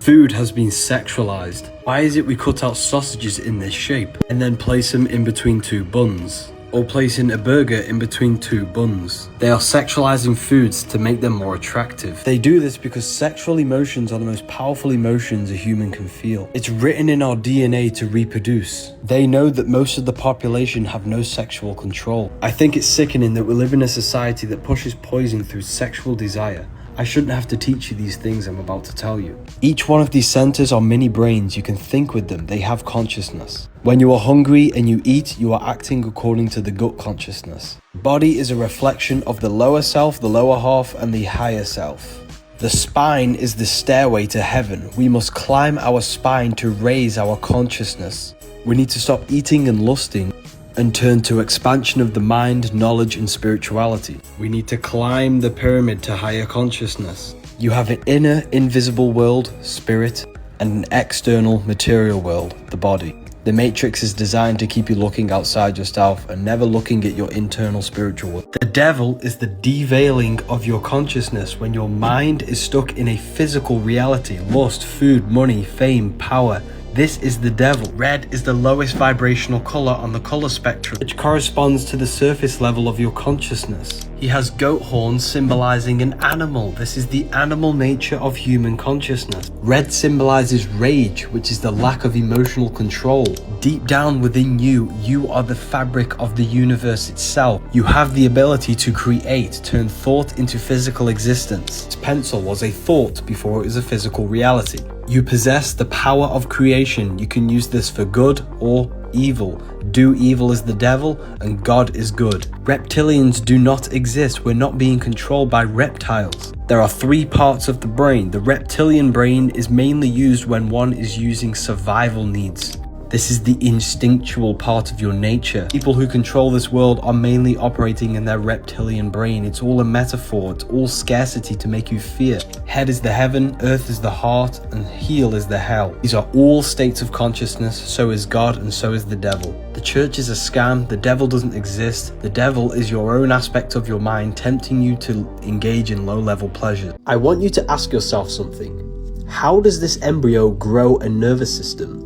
Food has been sexualized. Why is it we cut out sausages in this shape and then place them in between two buns? Or placing a burger in between two buns. They are sexualizing foods to make them more attractive. They do this because sexual emotions are the most powerful emotions a human can feel. It's written in our DNA to reproduce. They know that most of the population have no sexual control. I think it's sickening that we live in a society that pushes poison through sexual desire. I shouldn't have to teach you these things I'm about to tell you. Each one of these centers are mini brains. You can think with them. They have consciousness. When you are hungry and you eat, you are acting according to the gut consciousness. Body is a reflection of the lower self, the lower half, and the higher self. The spine is the stairway to heaven. We must climb our spine to raise our consciousness. We need to stop eating and lusting and turn to expansion of the mind, knowledge, and spirituality. We need to climb the pyramid to higher consciousness. You have an inner, invisible world, spirit, and an external, material world, the body. The matrix is designed to keep you looking outside yourself and never looking at your internal spiritual world. The devil is the deveiling of your consciousness when your mind is stuck in a physical reality, lust, food, money, fame, power. This is the devil. Red is the lowest vibrational color on the color spectrum, which corresponds to the surface level of your consciousness. He has goat horns symbolizing an animal. This is the animal nature of human consciousness. Red symbolizes rage, which is the lack of emotional control. Deep down within you, you are the fabric of the universe itself. You have the ability to create, turn thought into physical existence. This pencil was a thought before it was a physical reality. You possess the power of creation. You can use this for good or evil. Do evil is the devil and God is good. Reptilians do not exist. We're not being controlled by reptiles. There are three parts of the brain. The reptilian brain is mainly used when one is using survival needs. This is the instinctual part of your nature. People who control this world are mainly operating in their reptilian brain. It's all a metaphor. It's all scarcity to make you fear. Head is the heaven, earth is the heart, and heel is the hell. These are all states of consciousness. So is God and so is the devil. The church is a scam. The devil doesn't exist. The devil is your own aspect of your mind tempting you to engage in low-level pleasures. I want you to ask yourself something. How does this embryo grow a nervous system?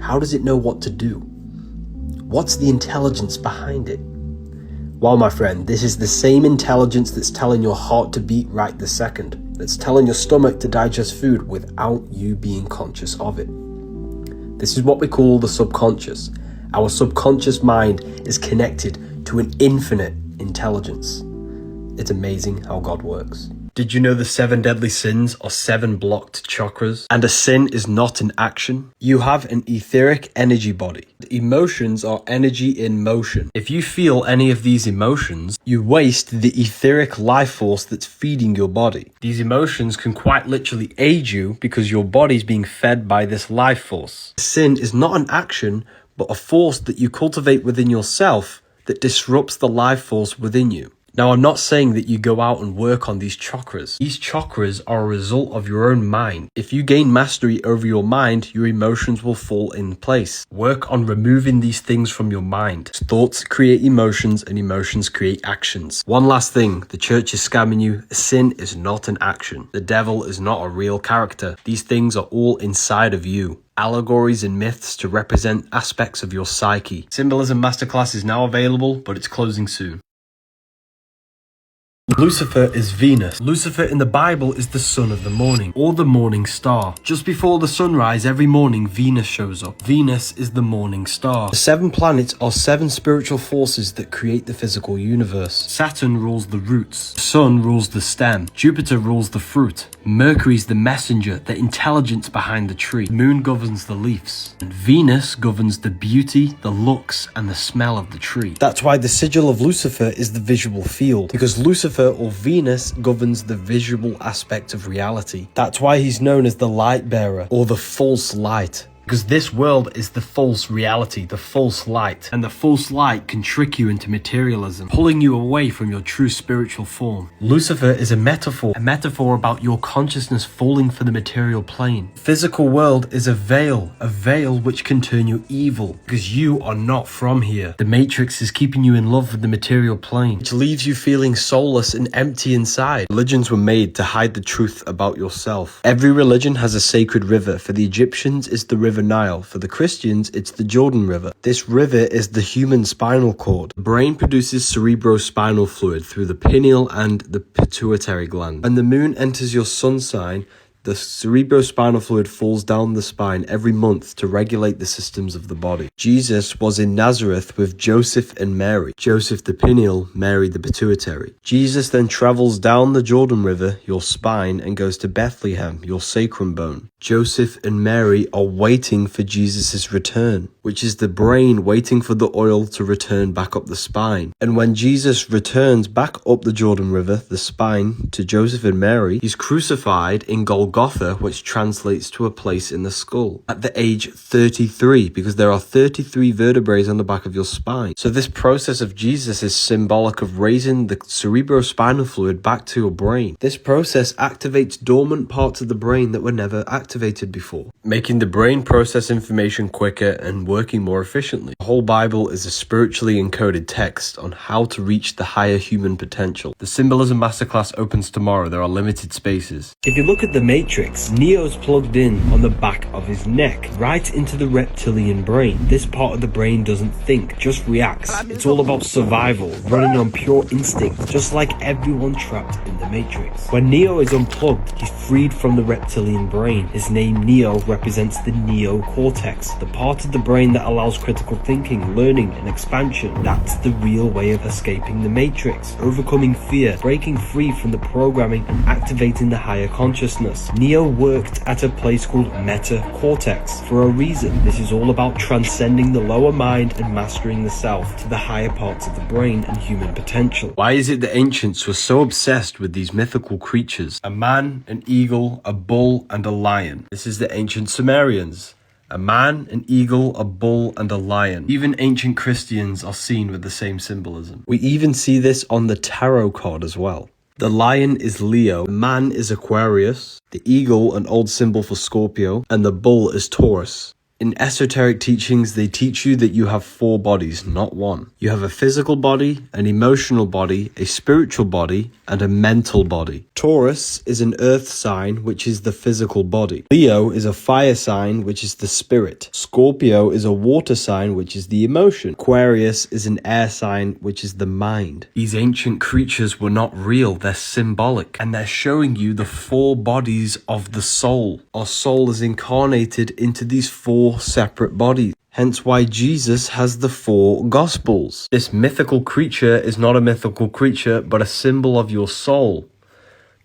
How does it know what to do? What's the intelligence behind it? Well, my friend, this is the same intelligence that's telling your heart to beat right this second, that's telling your stomach to digest food without you being conscious of it. This is what we call the subconscious. Our subconscious mind is connected to an infinite intelligence. It's amazing how God works. Did you know the 7 deadly sins are 7 blocked chakras? And a sin is not an action. You have an etheric energy body. The emotions are energy in motion. If you feel any of these emotions, you waste the etheric life force that's feeding your body. These emotions can quite literally aid you because your body's being fed by this life force. Sin is not an action, but a force that you cultivate within yourself that disrupts the life force within you. Now, I'm not saying that you go out and work on these chakras. These chakras are a result of your own mind. If you gain mastery over your mind, your emotions will fall in place. Work on removing these things from your mind. Thoughts create emotions and emotions create actions. One last thing, the church is scamming you. Sin is not an action. The devil is not a real character. These things are all inside of you. Allegories and myths to represent aspects of your psyche. Symbolism Masterclass is now available, but it's closing soon. Lucifer is Venus. Lucifer in the Bible is the son of the morning, or the morning star. Just before the sunrise every morning, Venus shows up. Venus is the morning star. The 7 planets are 7 spiritual forces that create the physical universe. Saturn rules the roots. The sun rules the stem. Jupiter rules the fruit. Mercury's the messenger, the intelligence behind the tree. The moon governs the leaves. And Venus governs the beauty, the looks, and the smell of the tree. That's why the sigil of Lucifer is the visual field, because Lucifer or Venus governs the visual aspect of reality. That's why he's known as the light bearer or the false light. Because this world is the false reality, the false light. And the false light can trick you into materialism, pulling you away from your true spiritual form. Lucifer is a metaphor about your consciousness falling for the material plane. The physical world is a veil which can turn you evil, because you are not from here. The Matrix is keeping you in love with the material plane, which leaves you feeling soulless and empty inside. Religions were made to hide the truth about yourself. Every religion has a sacred river. For the Egyptians, it's the river Nile. For the Christians, it's the Jordan River. This river is the human spinal cord. The brain produces cerebrospinal fluid through the pineal and the pituitary gland. When the moon enters your sun sign, the cerebrospinal fluid falls down the spine every month to regulate the systems of the body. Jesus was in Nazareth with Joseph and Mary. Joseph the pineal, Mary the pituitary. Jesus then travels down the Jordan River, your spine, and goes to Bethlehem, your sacrum bone. Joseph and Mary are waiting for Jesus' return, which is the brain waiting for the oil to return back up the spine. And when Jesus returns back up the Jordan River, the spine, to Joseph and Mary, he's crucified in Golgotha, which translates to a place in the skull, at the age 33, because there are 33 vertebrae on the back of your spine. So this process of Jesus is symbolic of raising the cerebrospinal fluid back to your brain. This process activates dormant parts of the brain that were never activated before, making the brain process information quicker and working more efficiently. The whole Bible is a spiritually encoded text on how to reach the higher human potential. The Symbolism Masterclass opens tomorrow. There are limited spaces. If you look at the Matrix, Neo's plugged in on the back of his neck, right into the reptilian brain. This part of the brain doesn't think, just reacts. It's all about survival, running on pure instinct, just like everyone trapped in the Matrix. When Neo is unplugged, he's freed from the reptilian brain. His name Neo represents the neocortex, the part of the brain that allows critical thinking, learning, and expansion. That's the real way of escaping the Matrix, overcoming fear, breaking free from the programming, and activating the higher consciousness. Neo worked at a place called metacortex for a reason. This is all about transcending the lower mind and mastering the self to the higher parts of the brain and human potential. Why is it the ancients were so obsessed with these mythical creatures? A man, an eagle, a bull, and a lion. This is the ancient Sumerians. A man, an eagle, a bull, and a lion. Even ancient Christians are seen with the same symbolism. We even see this on the tarot card as well. The lion is Leo, the man is Aquarius, the eagle an old symbol for Scorpio, and the bull is Taurus. In esoteric teachings, they teach you that you have 4 bodies, not one. You have a physical body, an emotional body, a spiritual body, and a mental body. Taurus is an earth sign, which is the physical body. Leo is a fire sign, which is the spirit. Scorpio is a water sign, which is the emotion. Aquarius is an air sign, which is the mind. These ancient creatures were not real, they're symbolic, and they're showing you the 4 bodies of the soul. Our soul is incarnated into these 4 separate bodies. Hence why Jesus has the 4 Gospels. This mythical creature is not a mythical creature, but a symbol of your soul.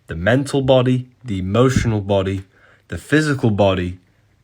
The mental body, the emotional body, the physical body,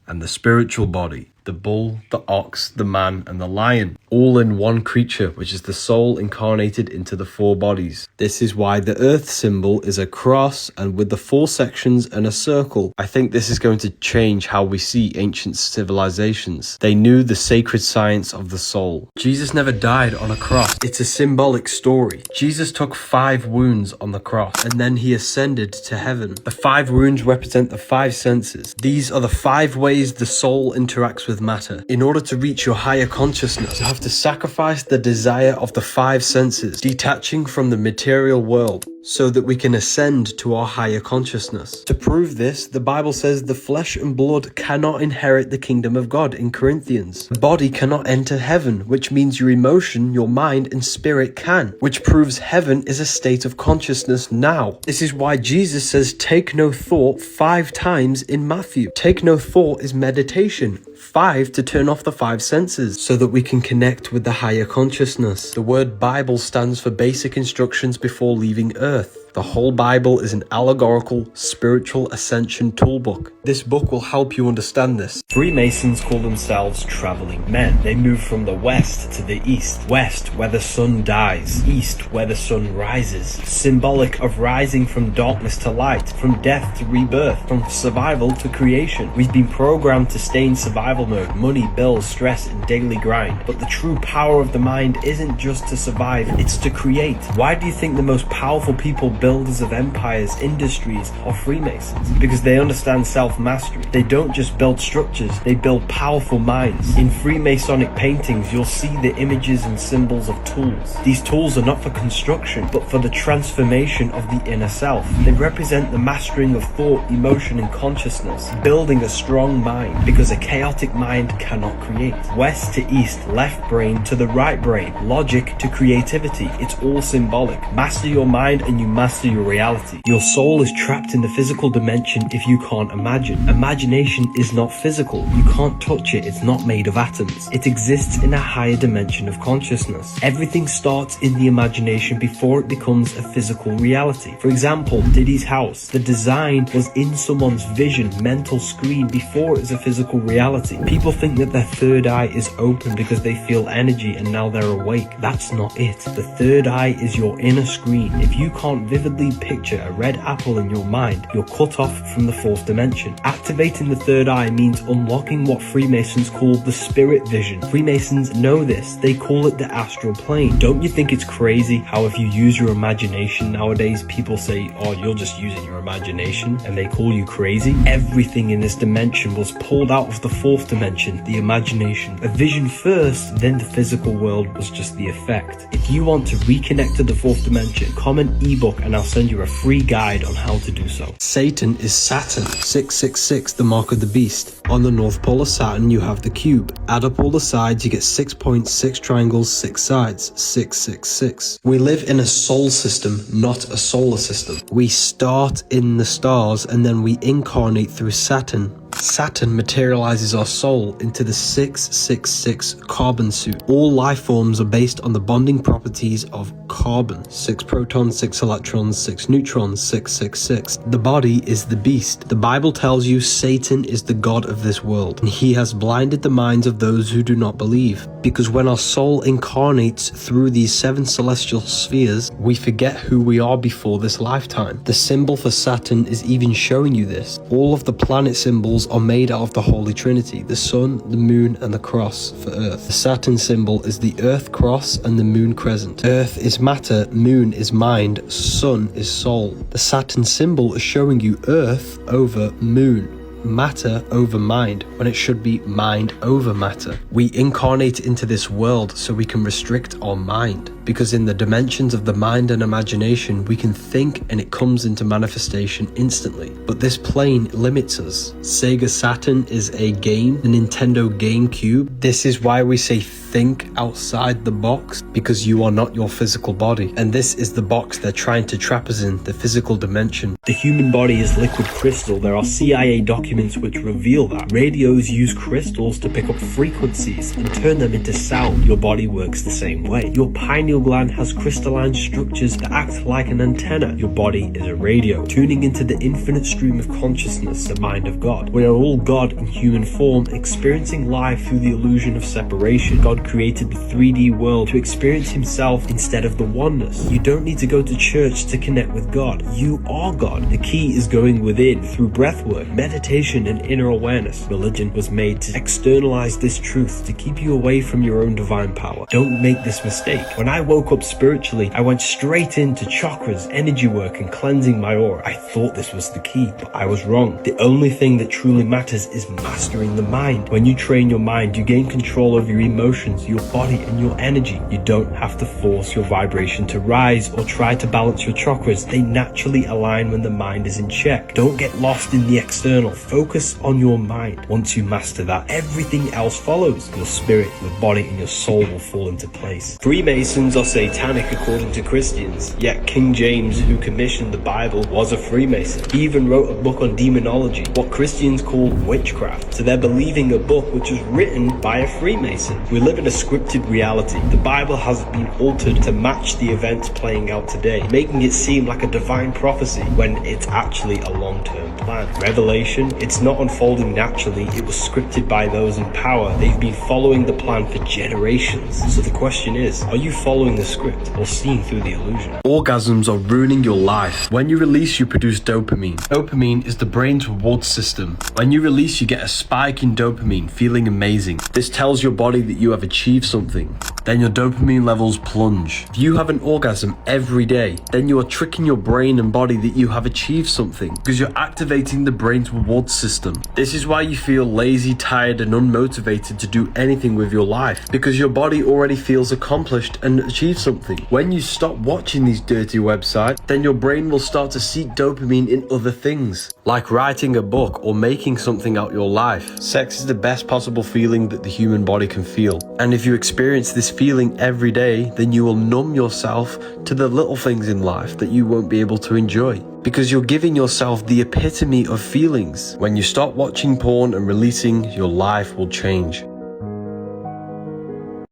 and the spiritual body. the bull, the ox, the man, and the lion, all in one creature, which is the soul incarnated into the four bodies. This is why the earth symbol is a cross and with the four sections and a circle. I think this is going to change how we see ancient civilizations. They knew the sacred science of the soul. Jesus never died on a cross. It's a symbolic story. Jesus took 5 wounds on the cross and then he ascended to heaven. The 5 wounds represent the 5 senses. These are the 5 ways the soul interacts with matter. In order to reach your higher consciousness, you have to sacrifice the desire of the 5 senses, detaching from the material world, so that we can ascend to our higher consciousness. To prove this, the Bible says the flesh and blood cannot inherit the kingdom of God in Corinthians. The body cannot enter heaven, which means your emotion, your mind, and spirit can, which proves heaven is a state of consciousness now. This is why Jesus says, take no thought 5 times in Matthew. Take no thought is meditation. 5 to turn off the 5 senses so that we can connect with the higher consciousness. The word Bible stands for basic instructions before leaving Earth. The whole Bible is an allegorical, spiritual ascension toolbook. This book will help you understand this. Freemasons call themselves traveling men. They move from the west to the east. West, where the sun dies. East, where the sun rises. Symbolic of rising from darkness to light, from death to rebirth, from survival to creation. We've been programmed to stay in survival mode, money, bills, stress, and daily grind. But the true power of the mind isn't just to survive, it's to create. Why do you think the most powerful people builders of empires, industries, are Freemasons? Because they understand self-mastery. They don't just build structures, they build powerful minds. In Freemasonic paintings, you'll see the images and symbols of tools. These tools are not for construction, but for the transformation of the inner self. They represent the mastering of thought, emotion, and consciousness, building a strong mind, because a chaotic mind cannot create. West to east, left brain to the right brain, logic to creativity, it's all symbolic. Master your mind and you master your reality. Your soul is trapped in the physical dimension if you can't imagine. Imagination is not physical. You can't touch it. It's not made of atoms. It exists in a higher dimension of consciousness. Everything starts in the imagination before it becomes a physical reality. For example, Diddy's house. The design was in someone's vision, mental screen before it's a physical reality. People think that their third eye is open because they feel energy and now they're awake. That's not it. The third eye is your inner screen. If you can't vividly picture a red apple in your mind, you're cut off from the 4th dimension. Activating the third eye means unlocking what Freemasons call the spirit vision. Freemasons know this. They call it the astral plane. Don't you think it's crazy how if you use your imagination nowadays, people say, oh, you're just using your imagination, and they call you crazy? Everything in this dimension was pulled out of the 4th dimension, the imagination. A vision first, then the physical world was just the effect. If you want to reconnect to the 4th dimension, comment ebook and I'll send you a free guide on how to do so. Satan is Saturn, 666, the mark of the beast. On the North Pole of Saturn, you have the cube. Add up all the sides, you get 6 points, 6 triangles, 6 sides, 666. We live in a soul system, not a solar system. We start in the stars and then we incarnate through Saturn. Saturn materializes our soul into the 666 carbon suit. All life forms are based on the bonding properties of carbon. 6 protons, 6 electrons, 6 neutrons, 666. The body is the beast. The Bible tells you Satan is the god of this world, and he has blinded the minds of those who do not believe. Because when our soul incarnates through these 7 celestial spheres, we forget who we are before this lifetime. The symbol for Saturn is even showing you this. All of the planet symbols are made out of the Holy Trinity, the sun, the moon, and the cross for Earth. The Saturn symbol is the Earth cross and the moon crescent. Earth is matter, moon is mind, sun is soul. The Saturn symbol is showing you Earth over moon, matter over mind, when it should be mind over matter. We incarnate into this world so we can restrict our mind, because in the dimensions of the mind and imagination, we can think and it comes into manifestation instantly. But this plane limits us. Sega Saturn is a game, the Nintendo GameCube. This is why we say think outside the box because you are not your physical body. And this is the box they're trying to trap us in, the physical dimension. The human body is liquid crystal. There are CIA documents which reveal that. Radios use crystals to pick up frequencies and turn them into sound. Your body works the same way. Your pineal gland has crystalline structures that act like an antenna. Your body is a radio, tuning into the infinite stream of consciousness, the mind of God. We are all God in human form, experiencing life through the illusion of separation. God created the 3D world to experience himself instead of the oneness. You don't need to go to church to connect with God. You are God. The key is going within through breathwork, meditation, and inner awareness. Religion was made to externalize this truth, to keep you away from your own divine power. Don't make this mistake. When I woke up spiritually, I went straight into chakras, energy work, and cleansing my aura. I thought this was the key, but I was wrong. The only thing that truly matters is mastering the mind. When you train your mind, you gain control over your emotions, your body, and your energy. You don't have to force your vibration to rise or try to balance your chakras. They naturally align when the mind is in check. Don't get lost in the external. Focus on your mind. Once you master that, everything else follows. Your spirit, your body, and your soul will fall into place. Freemasons are satanic according to Christians, yet King James, who commissioned the Bible, was a Freemason. He even wrote a book on demonology, what Christians call witchcraft. So they're believing a book which was written by a Freemason. We live in a scripted reality. The Bible has been altered to match the events playing out today, making it seem like a divine prophecy when it's actually a long-term plan. Revelation, it's not unfolding naturally, it was scripted by those in power. They've been following the plan for generations. So the question is, are you following the script or seeing through the illusion? Orgasms are ruining your life. When you release, you produce dopamine. Dopamine is the brain's reward system. When you release, you get a spike in dopamine, feeling amazing. This tells your body that you have achieved something. Then your dopamine levels plunge. If you have an orgasm every day, then you are tricking your brain and body that you have achieved something because you're activating the brain's reward system. This is why you feel lazy, tired, and unmotivated to do anything with your life, because your body already feels accomplished and achieved something. When you stop watching these dirty websites, then your brain will start to seek dopamine in other things, like writing a book or making something out your life. Sex is the best possible feeling that the human body can feel. And if you experience this feeling every day, then you will numb yourself to the little things in life that you won't be able to enjoy, because you're giving yourself the epitome of feelings. When you stop watching porn and releasing, your life will change.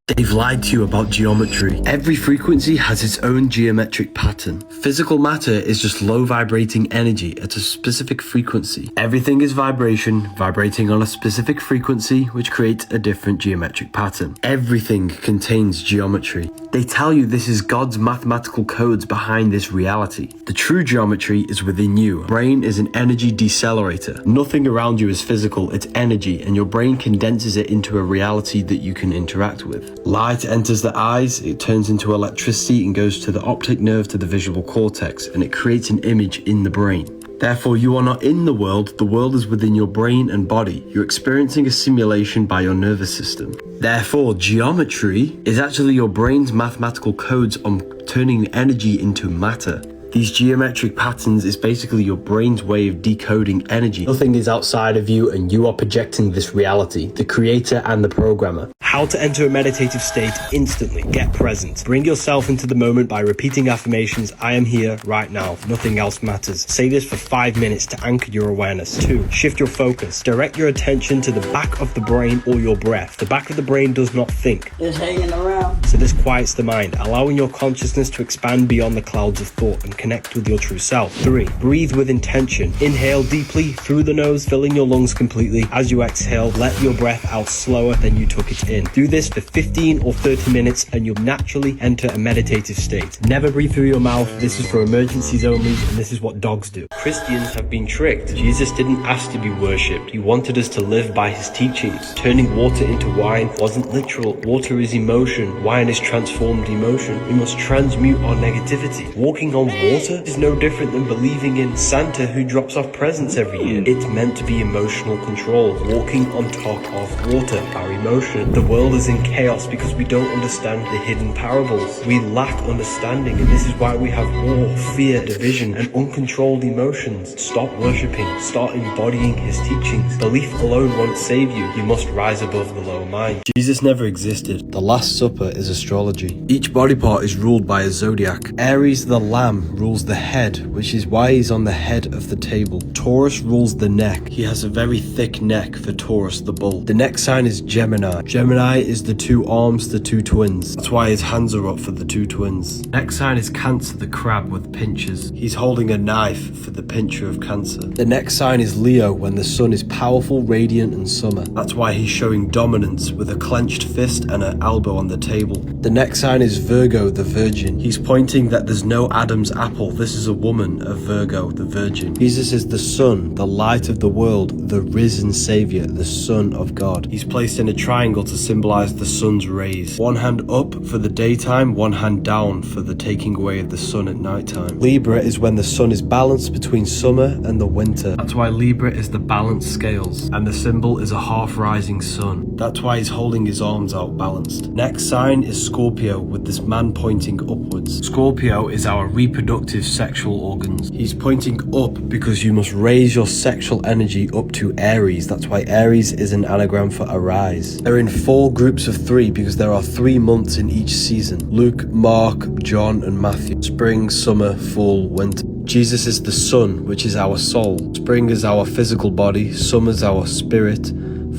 They've lied to you about geometry. Every frequency has its own geometric pattern. Physical matter is just low vibrating energy at a specific frequency. Everything is vibration, vibrating on a specific frequency, which creates a different geometric pattern. Everything contains geometry. They tell you this is God's mathematical codes behind this reality. The true geometry is within you. Brain is an energy decelerator. Nothing around you is physical, it's energy, and your brain condenses it into a reality that you can interact with. Light enters the eyes, it turns into electricity and goes to the optic nerve to the visual cortex, and it creates an image in the brain. Therefore, you are not in the world is within your brain and body. You're experiencing a simulation by your nervous system. Therefore, geometry is actually your brain's mathematical codes on turning energy into matter. These geometric patterns is basically your brain's way of decoding energy. Nothing is outside of you and you are projecting this reality, the creator and the programmer. How to enter a meditative state instantly. Get present. Bring yourself into the moment by repeating affirmations. I am here right now. Nothing else matters. Say this for 5 minutes to anchor your awareness. 2. Shift your focus. Direct your attention to the back of the brain or your breath. The back of the brain does not think. Just hanging around. So this quiets the mind, allowing your consciousness to expand beyond the clouds of thought and connect with your true self. 3. Breathe with intention. Inhale deeply through the nose, filling your lungs completely. As you exhale, let your breath out slower than you took it in. Do this for 15 or 30 minutes and you'll naturally enter a meditative state. Never breathe through your mouth. This is for emergencies only, and this is what dogs do. Christians have been tricked. Jesus didn't ask to be worshipped. He wanted us to live by his teachings. Turning water into wine wasn't literal. Water is emotion. Wine is transformed emotion. We must transmute our negativity. Walking on water is no different than believing in Santa who drops off presents every year. It's meant to be emotional control. Walking on top of water, our emotion. The world is in chaos because we don't understand the hidden parables. We lack understanding, and this is why we have war, fear, division, and uncontrolled emotions. Stop worshipping. Start embodying his teachings. Belief alone won't save you. You must rise above the lower mind. Jesus never existed. The Last Supper is astrology. Each body part is ruled by a zodiac. Aries the lamb rules the head, which is why he's on the head of the table. Taurus rules the neck. He has a very thick neck for Taurus the bull. The next sign is Gemini. Gemini is the two arms, the two twins. That's why his hands are up for the two twins. Next sign is Cancer the crab with pinchers. He's holding a knife for the pincher of Cancer. The next sign is Leo when the sun is powerful, radiant and summer. That's why he's showing dominance with a clenched fist and an elbow on the table. The next sign is Virgo the virgin. He's pointing that there's no Adam's apple. This is a woman of Virgo the virgin. Jesus is the sun, the light of the world, the risen savior, the Son of God. He's placed in a triangle to symbolize the sun's rays. One hand up for the daytime, one hand down for the taking away of the sun at nighttime. Libra is when the sun is balanced between summer and the winter. That's why Libra is the balanced scales, and the symbol is a half rising sun. That's why he's holding his arms out balanced. Next sign is Scorpio with this man pointing upwards. Scorpio is our reproductive sexual organs. He's pointing up because you must raise your sexual energy up to Aries. That's why Aries is an anagram for arise. They're in 4 groups of 3 because there are 3 months in each season. Luke, Mark, John and Matthew. Spring, summer, fall, winter. Jesus is the sun, which is our soul. Spring is our physical body. Summer is our spirit.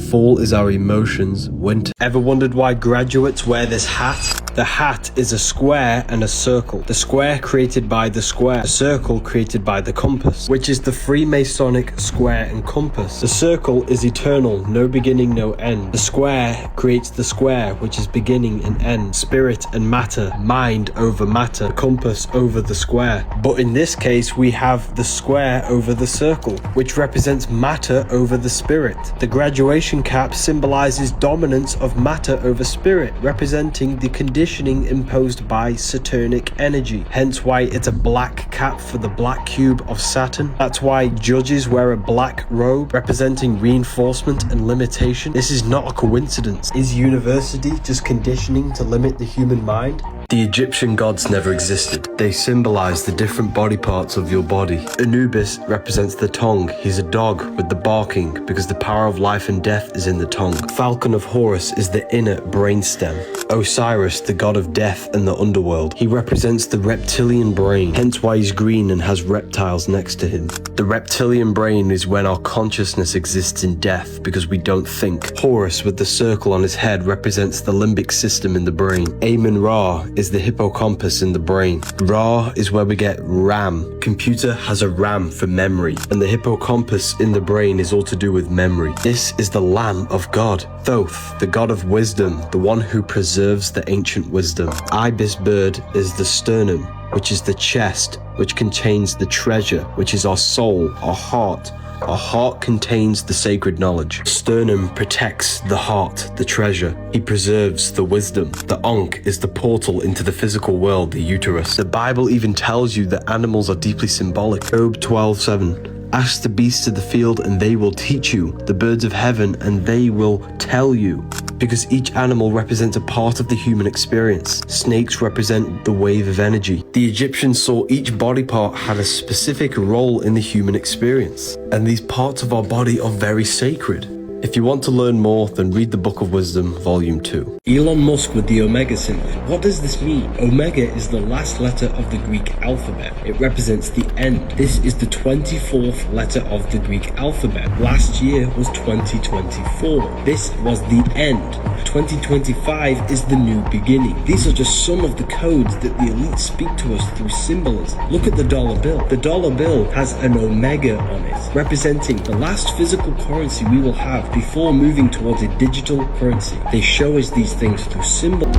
Fall is our emotions. Winter. Ever wondered why graduates wear this hat? The hat is a square and a circle. The square created by the square. The circle created by the compass, which is the Freemasonic square and compass. The circle is eternal, no beginning, no end. The square creates the square, which is beginning and end. Spirit and matter, mind over matter, the compass over the square. But in this case, we have the square over the circle, which represents matter over the spirit. The graduation cap symbolizes dominance of matter over spirit, representing the conditioning imposed by Saturnic energy. Hence why it's a black cap for the black cube of Saturn. That's why judges wear a black robe, representing reinforcement and limitation. This is not a coincidence. Is university just conditioning to limit the human mind? The Egyptian gods never existed. They symbolize the different body parts of your body. Anubis represents the tongue. He's a dog with the barking because the power of life and death is in the tongue. Falcon of Horus is the inner brainstem. Osiris, the god of death and the underworld. He represents the reptilian brain, hence why he's green and has reptiles next to him. The reptilian brain is when our consciousness exists in death because we don't think. Horus with the circle on his head represents the limbic system in the brain. Amun-Ra is the hippocampus in the brain. Ra is where we get RAM. Computer has a RAM for memory, and the hippocampus in the brain is all to do with memory. This is the Lamb of God. Thoth, the god of wisdom, the one who preserves the ancient wisdom. Ibis bird is the sternum, which is the chest, which contains the treasure, which is our soul, our heart. Our heart contains the sacred knowledge. Sternum protects the heart, the treasure. He preserves the wisdom. The Ankh is the portal into the physical world, the uterus. The Bible even tells you that animals are deeply symbolic. Job 12:7. Ask the beasts of the field and they will teach you, the birds of heaven and they will tell you. Because each animal represents a part of the human experience. Snakes represent the wave of energy. The Egyptians saw each body part had a specific role in the human experience. And these parts of our body are very sacred. If you want to learn more, then read the Book of Wisdom, Volume 2. Elon Musk with the Omega symbol. What does this mean? Omega is the last letter of the Greek alphabet. It represents the end. This is the 24th letter of the Greek alphabet. Last year was 2024. This was the end. 2025 is the new beginning. These are just some of the codes that the elite speak to us through symbolism. Look at the dollar bill. The dollar bill has an omega on it, representing the last physical currency we will have before moving towards a digital currency. They show us these things through symbols.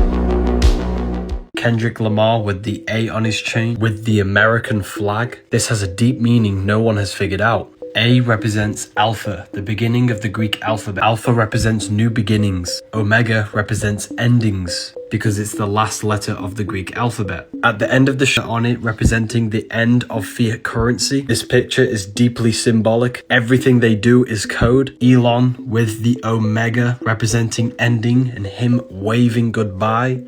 Kendrick Lamar with the A on his chain, with the American flag. This has a deep meaning no one has figured out. A represents Alpha, the beginning of the Greek alphabet. Alpha represents new beginnings. Omega represents endings, because it's the last letter of the Greek alphabet. At the end of the shot on it, representing the end of fiat currency. This picture is deeply symbolic. Everything they do is code. Elon with the Omega representing ending and him waving goodbye.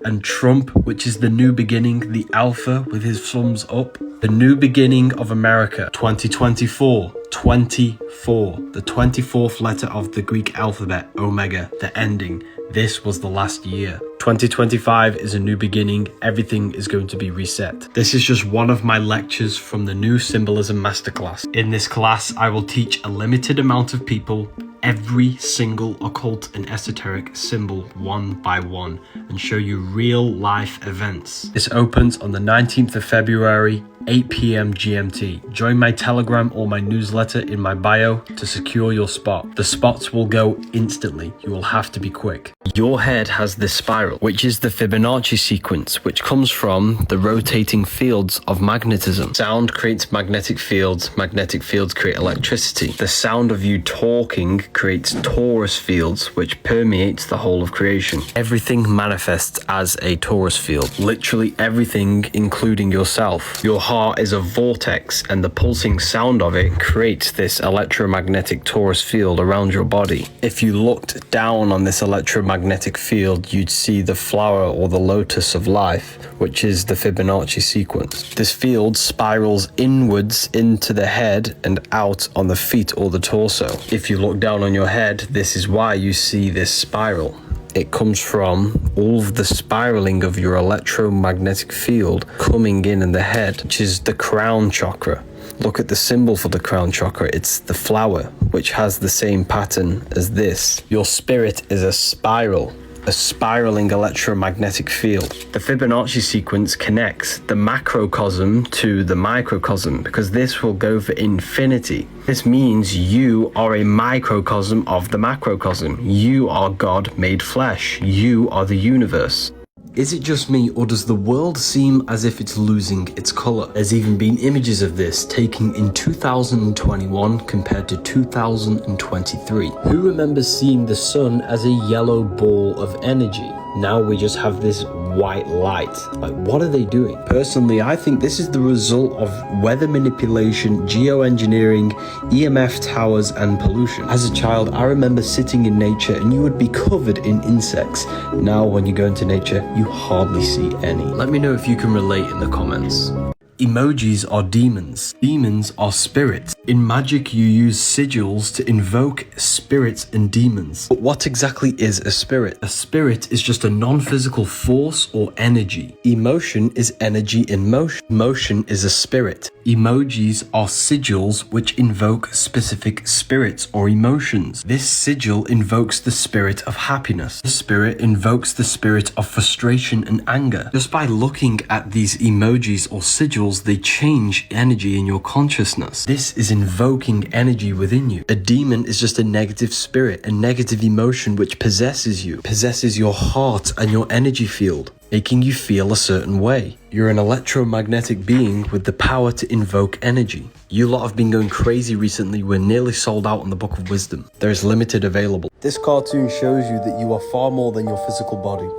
And Trump, which is the new beginning, the Alpha with his thumbs up. The new beginning of America, 2024, 24, the 24th letter of the Greek alphabet, Omega, the ending. This was the last year. 2025 is a new beginning. Everything is going to be reset. This is just one of my lectures from the new Symbolism Masterclass. In this class, I will teach a limited amount of people every single occult and esoteric symbol one by one and show you real life events. This opens on the 19th of February, 8 p.m. GMT. Join my Telegram or my newsletter in my bio to secure your spot. The spots will go instantly. You will have to be quick. Your head has this spiral, which is the Fibonacci sequence, which comes from the rotating fields of magnetism. Sound creates magnetic fields create electricity. The sound of you talking creates torus fields, which permeates the whole of creation. Everything manifests as a torus field. Literally everything, including yourself. Your heart is a vortex, and the pulsing sound of it creates this electromagnetic torus field around your body. If you looked down on this electromagnetic field, you'd see the flower or the lotus of life, which is the Fibonacci sequence. This field spirals inwards into the head and out on the feet or the torso. If you look down on your head, this is why you see this spiral. It comes from all of the spiraling of your electromagnetic field coming in the head, which is the crown chakra. Look at the symbol for the crown chakra. It's the flower, which has the same pattern as this. Your spirit is a spiral, a spiraling electromagnetic field. The Fibonacci sequence connects the macrocosm to the microcosm because this will go for infinity. This means you are a microcosm of the macrocosm. You are God made flesh. You are the universe. Is it just me, or does the world seem as if it's losing its colour? There's even been images of this taken in 2021 compared to 2023. Who remembers seeing the sun as a yellow ball of energy? Now we just have this white light. Like, what are they doing? Personally, I think this is the result of weather manipulation, geoengineering, EMF towers, and pollution. As a child, I remember sitting in nature and you would be covered in insects. Now, when you go into nature, you hardly see any. Let me know if you can relate in the comments. Emojis are demons. Demons are spirits. In magic, you use sigils to invoke spirits and demons. But what exactly is a spirit? A spirit is just a non-physical force or energy. Emotion is energy in motion. Motion is a spirit. Emojis are sigils which invoke specific spirits or emotions. This sigil invokes the spirit of happiness. This spirit invokes the spirit of frustration and anger. Just by looking at these emojis or sigils, they change energy in your consciousness. This is invoking energy within you. A demon is just a negative spirit, a negative emotion which possesses you, possesses your heart and your energy field, making you feel a certain way. You're an electromagnetic being with the power to invoke energy. You lot have been going crazy recently. We're nearly sold out on the Book of Wisdom. There's limited available. This cartoon shows you that you are far more than your physical body.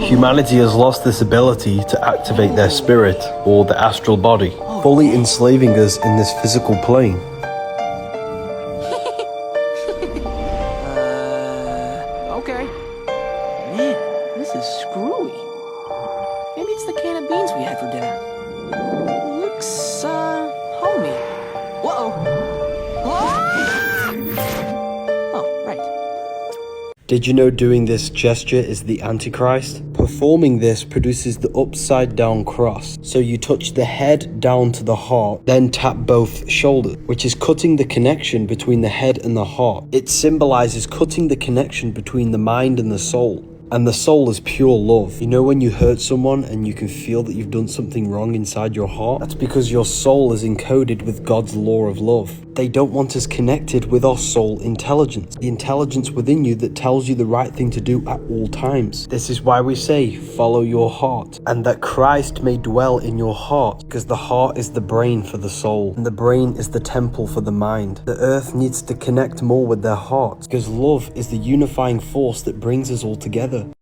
Humanity has lost this ability to activate their spirit or the astral body, fully enslaving us in this physical plane. Okay. Man, this is screwy. Maybe it's the can of beans we had for dinner. Looks, homey. Whoa! Oh, right. Did you know doing this gesture is the Antichrist? Performing this produces the upside down cross. So you touch the head down to the heart, then tap both shoulders, which is cutting the connection between the head and the heart. It symbolizes cutting the connection between the mind and the soul. And the soul is pure love. You know when you hurt someone and you can feel that you've done something wrong inside your heart? That's because your soul is encoded with God's law of love. They don't want us connected with our soul intelligence, the intelligence within you that tells you the right thing to do at all times. This is why we say, follow your heart, and that Christ may dwell in your heart, because the heart is the brain for the soul, and the brain is the temple for the mind. The earth needs to connect more with their heart, because love is the unifying force that brings us all together.